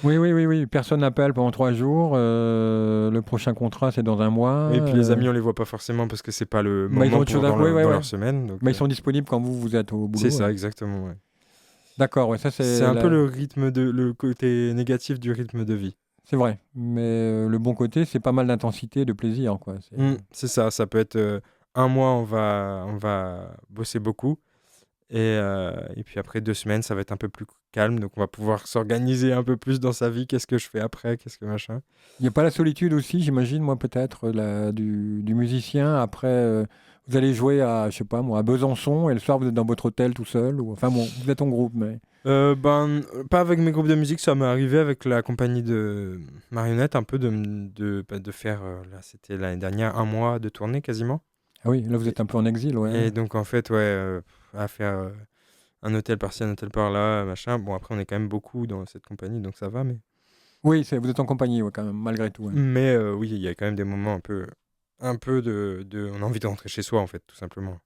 Oui, oui, oui, oui. Personne n'appelle pendant 3 jours. Le prochain contrat, c'est dans un mois. et puis les amis, on les voit pas forcément parce que c'est pas le Mais ils ont moment autre chose pour à... Oui, oui, dans ouais. leur semaine, donc Mais ils sont disponibles quand vous êtes au c'est boulot. ça, Ouais. exactement, ouais. D'accord, ouais, ça C'est c'est un peu le côté négatif du rythme de vie. c'est vrai. Mais le bon côté, c'est pas mal d'intensité, de plaisir, quoi. C'est ça, ça peut être, 1 mois, on va bosser beaucoup et puis après 2 semaines, ça va être un peu plus calme, donc on va pouvoir s'organiser un peu plus dans sa vie. Qu'est-ce que je fais après? Qu'est-ce que machin? Il n'y a pas la solitude aussi, j'imagine, moi peut-être, du musicien. Après, vous allez jouer à, je sais pas moi, à Besançon, et le soir vous êtes dans votre hôtel tout seul. Ou... Enfin bon, vous êtes en groupe, mais... Pas avec mes groupes de musique, ça m'est arrivé avec la compagnie de marionnettes un peu de faire, là, c'était l'année dernière, 1 mois de tournée quasiment Ah oui, là vous et êtes un peu en exil, ouais. et donc en fait, ouais, à faire, un hôtel par-ci, un hôtel par-là, machin. Bon après on est quand même beaucoup dans cette compagnie, donc ça va, Oui, vous êtes en compagnie, ouais, quand même, malgré tout. Ouais. oui, il y a quand même des moments un peu on a envie de rentrer chez soi en fait, tout simplement.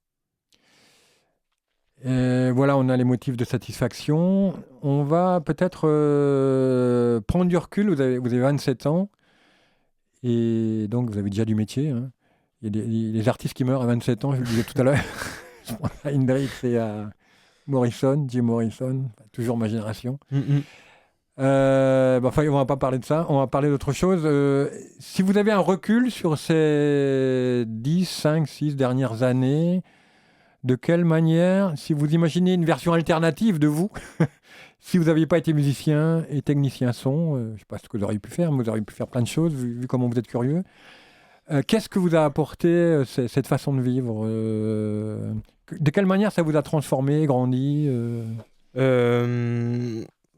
Et voilà, on a les motifs de satisfaction. On va peut-être prendre du recul. Vous avez 27 ans, et donc vous avez déjà du métier. Hein. Il y a les artistes qui meurent à 27 ans, je le disais tout à l'heure. Je pense à Hendrix et à Jim Morrison, toujours ma génération. Enfin, on va pas parler de ça, on va parler d'autre chose. Si vous avez un recul sur ces 10, 5, 6 dernières années, de quelle manière, si vous imaginez une version alternative de vous, si vous n'aviez pas été musicien et technicien son, je ne sais pas ce que vous auriez pu faire, mais vous auriez pu faire plein de choses, vu comment vous êtes curieux. Qu'est-ce que vous a apporté cette façon de vivre de quelle manière ça vous a transformé, grandi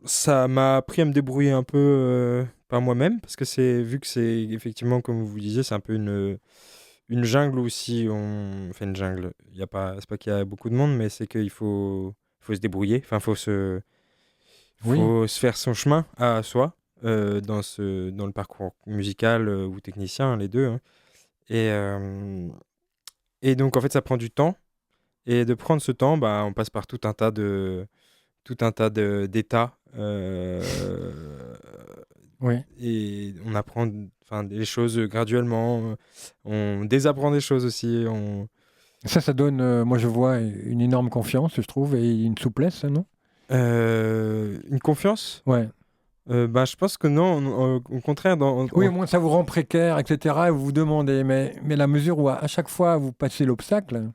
Ça m'a appris à me débrouiller un peu, par moi-même parce que vu que c'est effectivement, comme vous disiez, c'est un peu une jungle aussi. On fait une jungle. Il y a pas, c'est pas qu'il y a beaucoup de monde, mais c'est qu'il faut se débrouiller. Enfin, Oui. faut se faire son chemin à soi dans le parcours musical ou technicien, les deux. Hein. Et, euh, et donc, en fait, ça prend du temps. Et de prendre ce temps, bah, on passe par tout un tas d'états. Oui. Et on apprend enfin, des choses graduellement. On désapprend des choses aussi. Ça donne, moi je vois, une énorme confiance, je trouve, et une souplesse, non Une confiance? Ouais. Bah, je pense que non. Au contraire, Oui, au moins ça vous rend précaire, etc. Et vous vous demandez, mais la mesure où à chaque fois vous passez l'obstacle,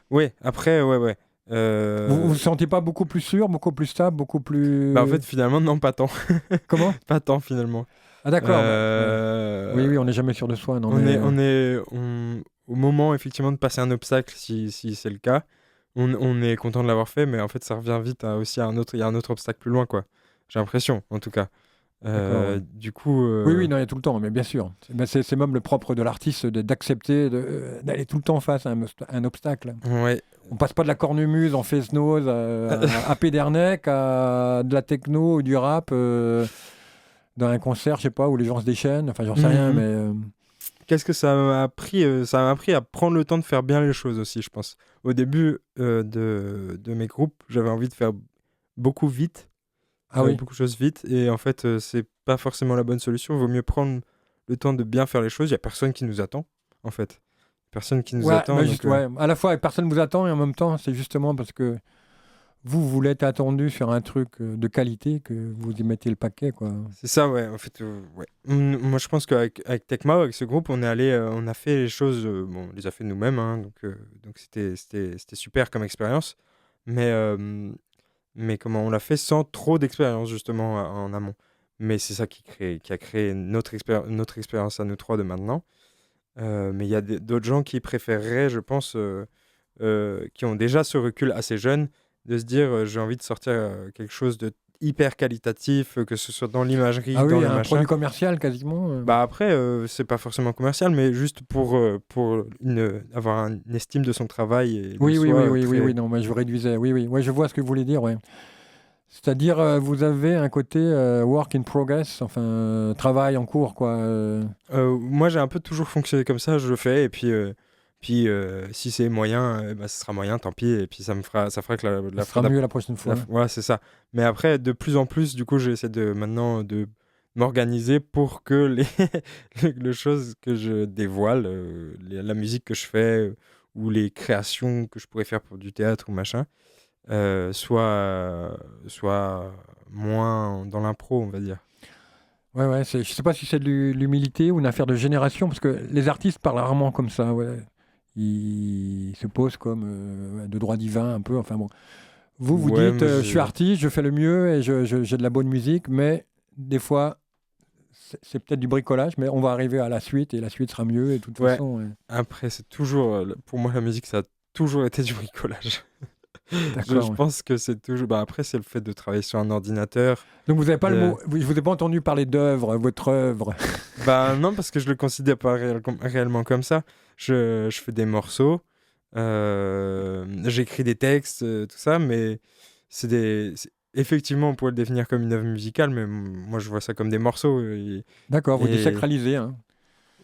ouais, après, ouais. vous vous sentez pas beaucoup plus sûr, beaucoup plus stable, beaucoup Bah, en plus... fait, finalement, non, pas tant. Comment Pas tant, finalement. Ah d'accord. Ouais. Oui, Euh, on n'est jamais sûr de soi. Non, on mais, est, on est, au moment, effectivement, de passer un obstacle, si c'est le cas, on est content de l'avoir fait, mais en fait, ça revient vite aussi il y a un autre obstacle plus loin, quoi. J'ai l'impression, en tout cas. d'accord, ouais. Du coup, Oui, non, il y a tout le temps, mais bien sûr. C'est même le propre de l'artiste d'accepter d'aller tout le temps face à un obstacle. ouais. On passe pas de la cornemuse en face-nose à Pédernec à de la techno ou du rap dans un concert, je sais pas, où les gens se déchaînent. Enfin, j'en sais rien, Mhm. mais... Qu'est-ce que ça m'a appris? Ça m'a appris à prendre le temps de faire bien les choses aussi, je pense. Au début de mes groupes, j'avais envie de faire beaucoup vite, Ah oui, beaucoup de choses vite, et en fait, c'est pas forcément la bonne solution. Il vaut mieux prendre le temps de bien faire les choses. Il y a personne qui nous attend, en fait. Personne qui nous ouais, attend, bah donc juste, ouais. À la fois, personne vous attend et en même temps, c'est justement parce que vous voulez être attendu sur un truc de qualité que vous y mettez le paquet, quoi. C'est ça, ouais. En fait, ouais. Moi, je pense avec Tecma, avec ce groupe, on est allé, on a fait les choses, bon, on les a fait nous-mêmes, hein, donc c'était super comme expérience. Mais, mais comment on l'a fait sans trop d'expérience, justement, en amont. Mais c'est ça qui a créé notre expérience à nous trois de maintenant. Mais il y a d'autres gens qui préféreraient, je pense, qui ont déjà ce recul assez jeune, de se dire j'ai envie de sortir quelque chose de hyper qualitatif, que ce soit dans l'imagerie, Ah dans oui, le un machin. produit commercial quasiment. Bah après, c'est pas forcément commercial, mais juste pour avoir une estime de son travail et de Oui, oui, soi oui, oui, oui, très... oui, non, moi je réduisais. Oui, oui, ouais, je vois ce que vous voulez dire, ouais. C'est-à-dire, vous avez un côté work in progress, enfin, travail en cours, quoi. Moi, j'ai un peu toujours fonctionné comme ça, je le fais, et puis si c'est moyen, bah, ce sera moyen, tant pis, et puis ça fera que Ça sera mieux la prochaine fois. Ouais, c'est ça. Mais après, de plus en plus, du coup, j'essaie maintenant de m'organiser pour que les choses que je dévoile, la musique que je fais, ou les créations que je pourrais faire pour du théâtre ou machin, soient moins dans l'impro, on va dire. Ouais, ouais, je sais pas si c'est de l'humilité ou une affaire de génération, parce que les artistes parlent rarement comme ça, ouais. Ils se posent comme de droit divin un peu, enfin bon. Vous Ouais, dites, moi, je suis artiste, je fais le mieux et j'ai de la bonne musique, mais des fois, c'est peut-être du bricolage, mais on va arriver à la suite et la suite sera mieux et de toute Ouais. façon. Ouais. Après, c'est toujours, pour moi, la musique, ça a toujours été du bricolage. Je D'accord. Ouais. pense que c'est toujours. Bah, après, c'est le fait de travailler sur un ordinateur. Donc vous n'avez pas le de- mot, je vous ai pas entendu parler d'œuvre, votre œuvre. Bah, non, parce que je le considère pas réellement comme ça. Je fais des morceaux, j'écris des textes, tout ça, mais effectivement, on pourrait le définir comme une œuvre musicale, mais moi, je vois ça comme des morceaux. D'accord, vous Et, désacralisez. Hein.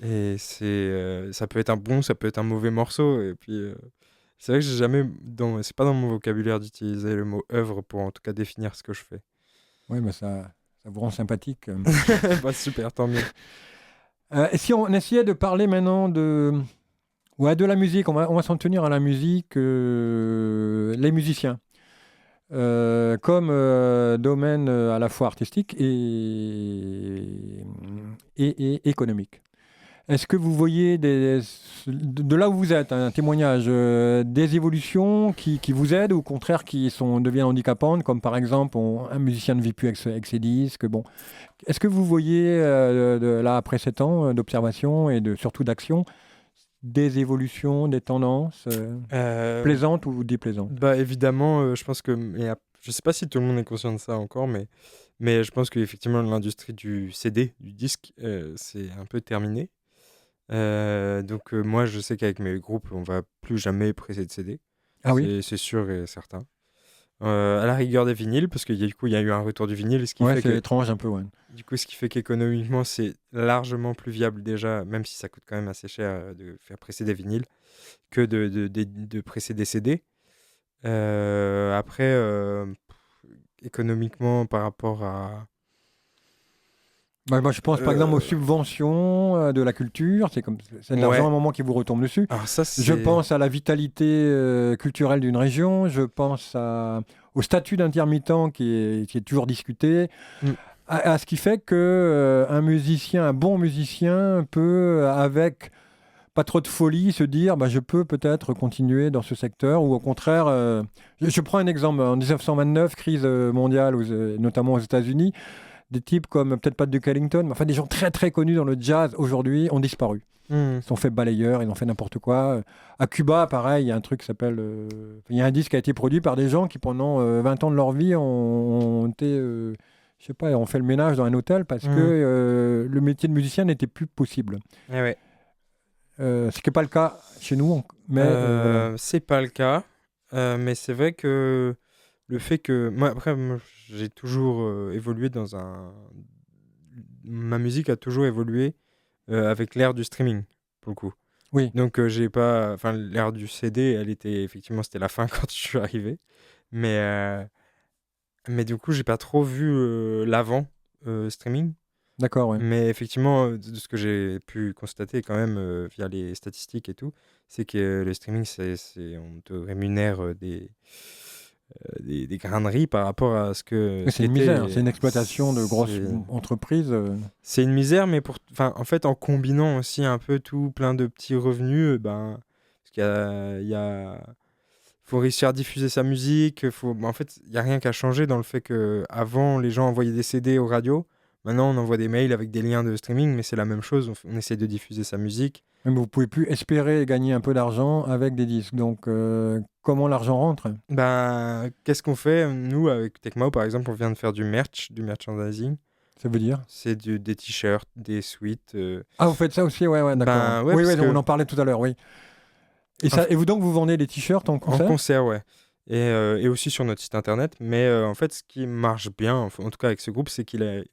et ça peut être un bon, ça peut être un mauvais morceau. Et puis, c'est vrai que j'ai jamais. C'est pas dans mon vocabulaire d'utiliser le mot œuvre pour en tout cas définir ce que je fais. Oui, mais ça vous rend sympathique. Bah, super, tant mieux. Et si on essayait de parler maintenant ouais, de la musique, on va s'en tenir à la musique, les musiciens, comme domaine à la fois artistique et économique. Est-ce que vous voyez de là où vous êtes, un témoignage, des évolutions qui vous aident ou au contraire deviennent handicapantes, comme par exemple un musicien ne vit plus avec ses disques. Bon. Est-ce que vous voyez, là, après 7 ans d'observation et surtout d'action, des évolutions, des tendances plaisantes ou déplaisantes? Bah évidemment, je pense que je sais pas si tout le monde est conscient de ça encore, mais je pense qu'effectivement l'industrie du CD, du disque, c'est un peu terminé. Donc moi je sais qu'avec mes groupes, on va plus jamais presser de CD. Ah oui? C'est sûr et certain. À la rigueur des vinyles, parce qu'il y a, du coup, il y a eu un retour du vinyle, Ouais, c'est étrange un peu, ouais. du coup, ce qui fait qu'économiquement, c'est largement plus viable déjà, même si ça coûte quand même assez cher de faire presser des vinyles, que de presser des CD. Après, économiquement, par rapport à... Bah, moi, je pense par exemple aux Euh, subventions de la culture, c'est de l'argent à ouais, un moment qui vous retombe dessus. alors ça, Je c'est... pense à la vitalité culturelle d'une région, je pense au statut d'intermittent qui est toujours discuté, Mm. à ce qui fait que un bon musicien peut, avec pas trop de folie, se dire bah, je peux peut-être continuer dans ce secteur, ou au contraire, je prends un exemple, en 1929, crise mondiale, notamment aux États-Unis, des types comme, peut-être pas Duke Ellington, mais enfin des gens très très connus dans le jazz aujourd'hui ont disparu. Mm. Ils se sont fait balayeurs, ils ont fait n'importe quoi. À Cuba, pareil, il y a un truc qui s'appelle. Il y a un disque qui a été produit par des gens qui, pendant 20 ans de leur vie, ont été. Je sais pas, ont fait le ménage dans un hôtel parce que le métier de musicien n'était plus possible. Eh ouais. Ce qui n'est pas le cas chez nous, mais voilà. C'est pas le cas, mais c'est vrai que le fait que... moi, j'ai toujours évolué dans un... Ma musique a toujours évolué avec l'ère du streaming, pour le coup. Oui, Donc j'ai pas... Enfin, l'ère du CD, effectivement, c'était la fin quand je suis arrivé. Mais, mais du coup, j'ai pas trop vu l'avant streaming. d'accord, ouais. Mais effectivement, de ce que j'ai pu constater quand même via les statistiques et tout, c'est que le streaming, on te rémunère des graineries par rapport à ce que Mais c'est une c'était. misère, c'est une exploitation de grosses C'est entreprises. c'est une misère, mais en fait, en combinant aussi un peu tout, plein de petits revenus, parce faut réussir à diffuser sa musique. En fait, il n'y a rien qu'à changer dans le fait que avant les gens envoyaient des CD aux radios. Maintenant, on envoie des mails avec des liens de streaming, mais c'est la même chose. On essaie de diffuser sa musique. Mais vous pouvez plus espérer gagner un peu d'argent avec des disques. Donc, comment l'argent rentre? Qu'est-ce qu'on fait? Nous, avec Tecmao, par exemple, on vient de faire du merchandising. Ça veut dire? C'est des t-shirts, des sweats. Ah, vous faites ça aussi? Ouais, d'accord. Ouais, Oui, parce on que en parlait tout à l'heure, oui. Et en vous donc, vous vendez des t-shirts en en concert? concert, ouais. Et aussi sur notre site internet. Mais en fait, ce qui marche bien, en tout cas avec ce groupe, c'est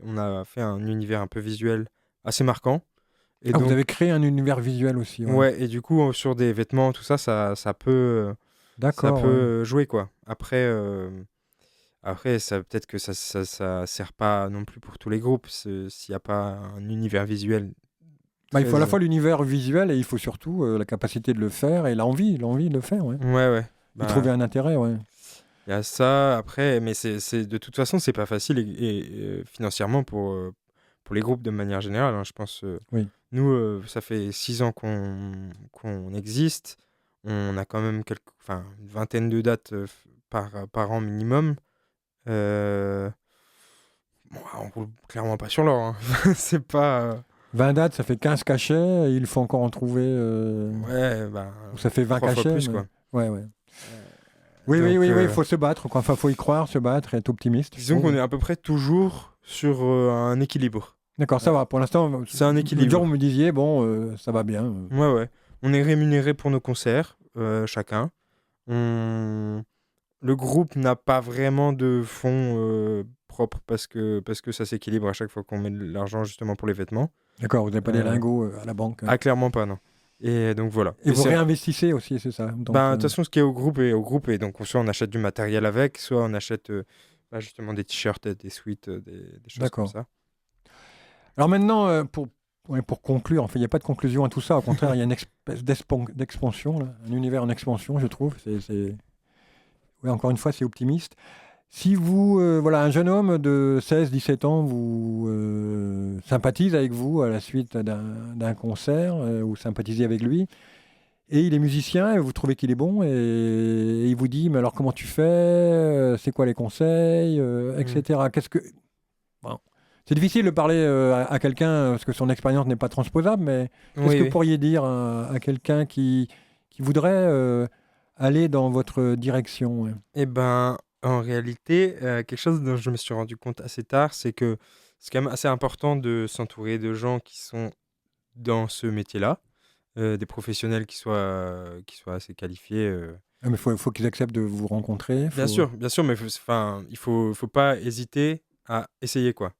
on a fait un univers un peu visuel assez marquant. Et Ah, vous donc, avez créé un univers visuel aussi, ouais. ouais, et du coup, sur des vêtements, tout ça, ça peut, ça D'accord, peut ouais. jouer, quoi. Après, peut-être que ça sert pas non plus pour tous les groupes, s'il n'y a pas un univers visuel Bah, il faut à la très... fois l'univers visuel et il faut surtout la capacité de le faire et l'envie de le faire, ouais. Ouais. Y trouver un intérêt, ouais. Il y a ça, après, mais de toute façon, c'est pas facile financièrement pour les groupes de manière générale, hein, je pense. Oui. Nous, ça fait 6 ans qu'on existe. On a quand même une vingtaine de dates par an minimum. Euh, on roule clairement pas sur l'or, hein. C'est pas. 20 dates, ça fait 15 cachets, et il faut encore en trouver. Ouais, Ou ça fait 20 3 fois cachets. plus, mais- quoi. Ouais. Oui, Donc, il faut se battre, quoi. Enfin, faut y croire, se battre et être optimiste. disons qu'on est à peu près toujours sur un équilibre. D'accord, ça va. Pour l'instant, C'est un équilibre. vous me disiez, bon, ça va bien. Ouais. On est rémunéré pour nos concerts, chacun. Le groupe n'a pas vraiment de fonds propres parce que ça s'équilibre à chaque fois qu'on met de l'argent justement pour les vêtements. D'accord, vous n'avez pas des Euh, lingots à la banque. Ah, clairement pas, non. Et donc voilà. Et vous c'est- réinvestissez aussi, c'est ça. Donc, De toute façon, ce qui est au groupe est au groupe. Et donc, soit on achète du matériel avec, soit on achète justement des t-shirts, des sweats, des choses comme D'accord. ça. Alors maintenant, pour conclure, enfin, il n'y a pas de conclusion à tout ça. Au contraire, il y a une espèce d'expansion, là, un univers en expansion, je trouve. Ouais, encore une fois, c'est optimiste. Si vous, voilà, un jeune homme de 16-17 ans vous sympathise avec vous à la suite d'un concert, ou sympathisez avec lui, et il est musicien, et vous trouvez qu'il est bon, et il vous dit, mais alors comment tu fais, c'est quoi les conseils, etc. Bon. C'est difficile de parler à quelqu'un parce que son expérience n'est pas transposable, mais qu'est-ce que vous pourriez dire à quelqu'un qui voudrait aller dans votre direction? Ouais. Eh ben, en réalité, quelque chose dont je me suis rendu compte assez tard, c'est que c'est quand même assez important de s'entourer de gens qui sont dans ce métier-là, des professionnels qui soient assez qualifiés. Ah, mais faut qu'ils acceptent de vous rencontrer. Bien sûr, mais il faut pas hésiter à essayer, quoi.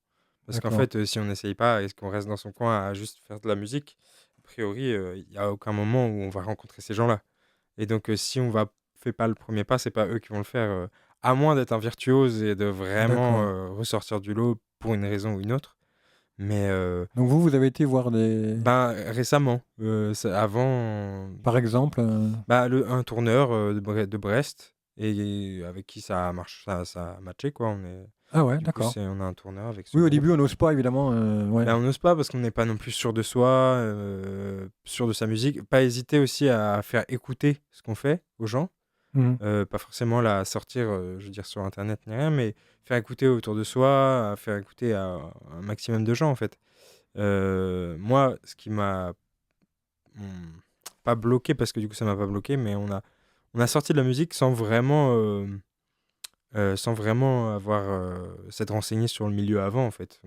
Parce qu'en D'accord. fait, si on n'essaye pas et qu'on reste dans son coin à juste faire de la musique, a priori, il n'y a aucun moment où on va rencontrer ces gens-là. Et donc, si on fait pas le premier pas, c'est pas eux qui vont le faire, à moins d'être un virtuose et de vraiment D'accord. ressortir du lot pour une raison ou une autre. Mais Donc vous avez été voir des... récemment, avant, Par exemple, un tourneur de Brest et avec qui ça marche, ça a matché, quoi. Ah ouais, Du coup, d'accord. on a un tourneur avec ce Oui, au groupe. début, on n'ose pas, évidemment. Ouais. On n'ose pas parce qu'on n'est pas non plus sûr de soi, sûr de sa musique. Pas hésiter aussi à faire écouter ce qu'on fait aux gens. Mhm. Pas forcément la sortir, je veux dire, sur Internet ni rien, mais faire écouter autour de soi, faire écouter à un maximum de gens, en fait. Moi, ce qui m'a pas bloqué, parce que du coup, ça m'a pas bloqué, mais on a sorti de la musique sans vraiment avoir s'être renseigné sur le milieu avant, en fait.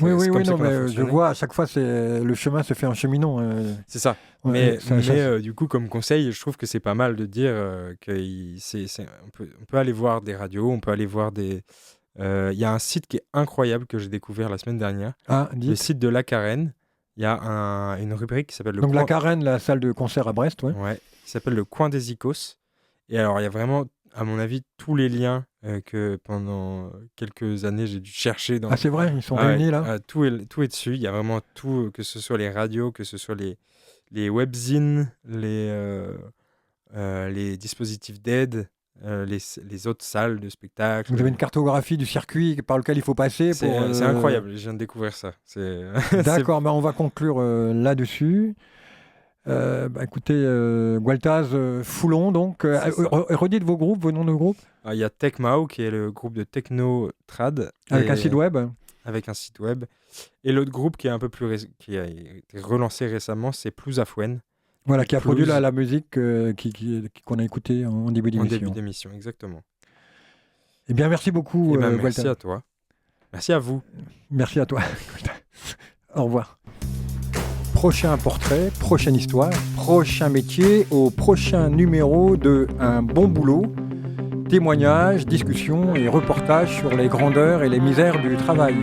C'est comme ça non, qu'on a mais je fonctionné. vois, à chaque fois, le chemin se fait en cheminant. C'est ça. Ouais, Mais du coup, comme conseil, je trouve que c'est pas mal de dire on peut aller voir des radios, on peut aller voir des... Il y a un site qui est incroyable que j'ai découvert la semaine dernière, Ah, le dites. site de La Carène. Il y a une rubrique qui s'appelle Donc la Carène, la salle de concert à Brest, ouais. Ouais, qui s'appelle le Coin des Icos. Et alors, il y a vraiment, à mon avis, tous les liens que pendant quelques années j'ai dû chercher dans. Ah, c'est vrai, ils sont Ah ouais, réunis là. tout est dessus. Il y a vraiment tout, que ce soit les radios, que ce soit les webzines, les dispositifs d'aide, les autres salles de spectacle. Vous avez une cartographie du circuit par lequel il faut passer C'est pour... c'est incroyable, je viens de découvrir ça. D'accord, on va conclure là-dessus. Écoutez, Gualtaz, Foulon, donc. C'est ça. Redites vos noms de groupe. Il y a Tecmao qui est le groupe de techno trad. Avec un site web. Avec un site web. Et l'autre groupe qui est un peu plus qui a été relancé récemment, c'est Plouzafouenne. Voilà, qui a produit Plouze. la musique qu'on a écoutée en début En d'émission. début d'émission, exactement. Eh bien, merci beaucoup, Eh ben, Gualtaz. merci à toi. Merci à vous. Merci à toi. Au revoir. Prochain portrait, prochaine histoire, prochain métier, au prochain numéro de Un bon boulot. Témoignages, discussions et reportages sur les grandeurs et les misères du travail.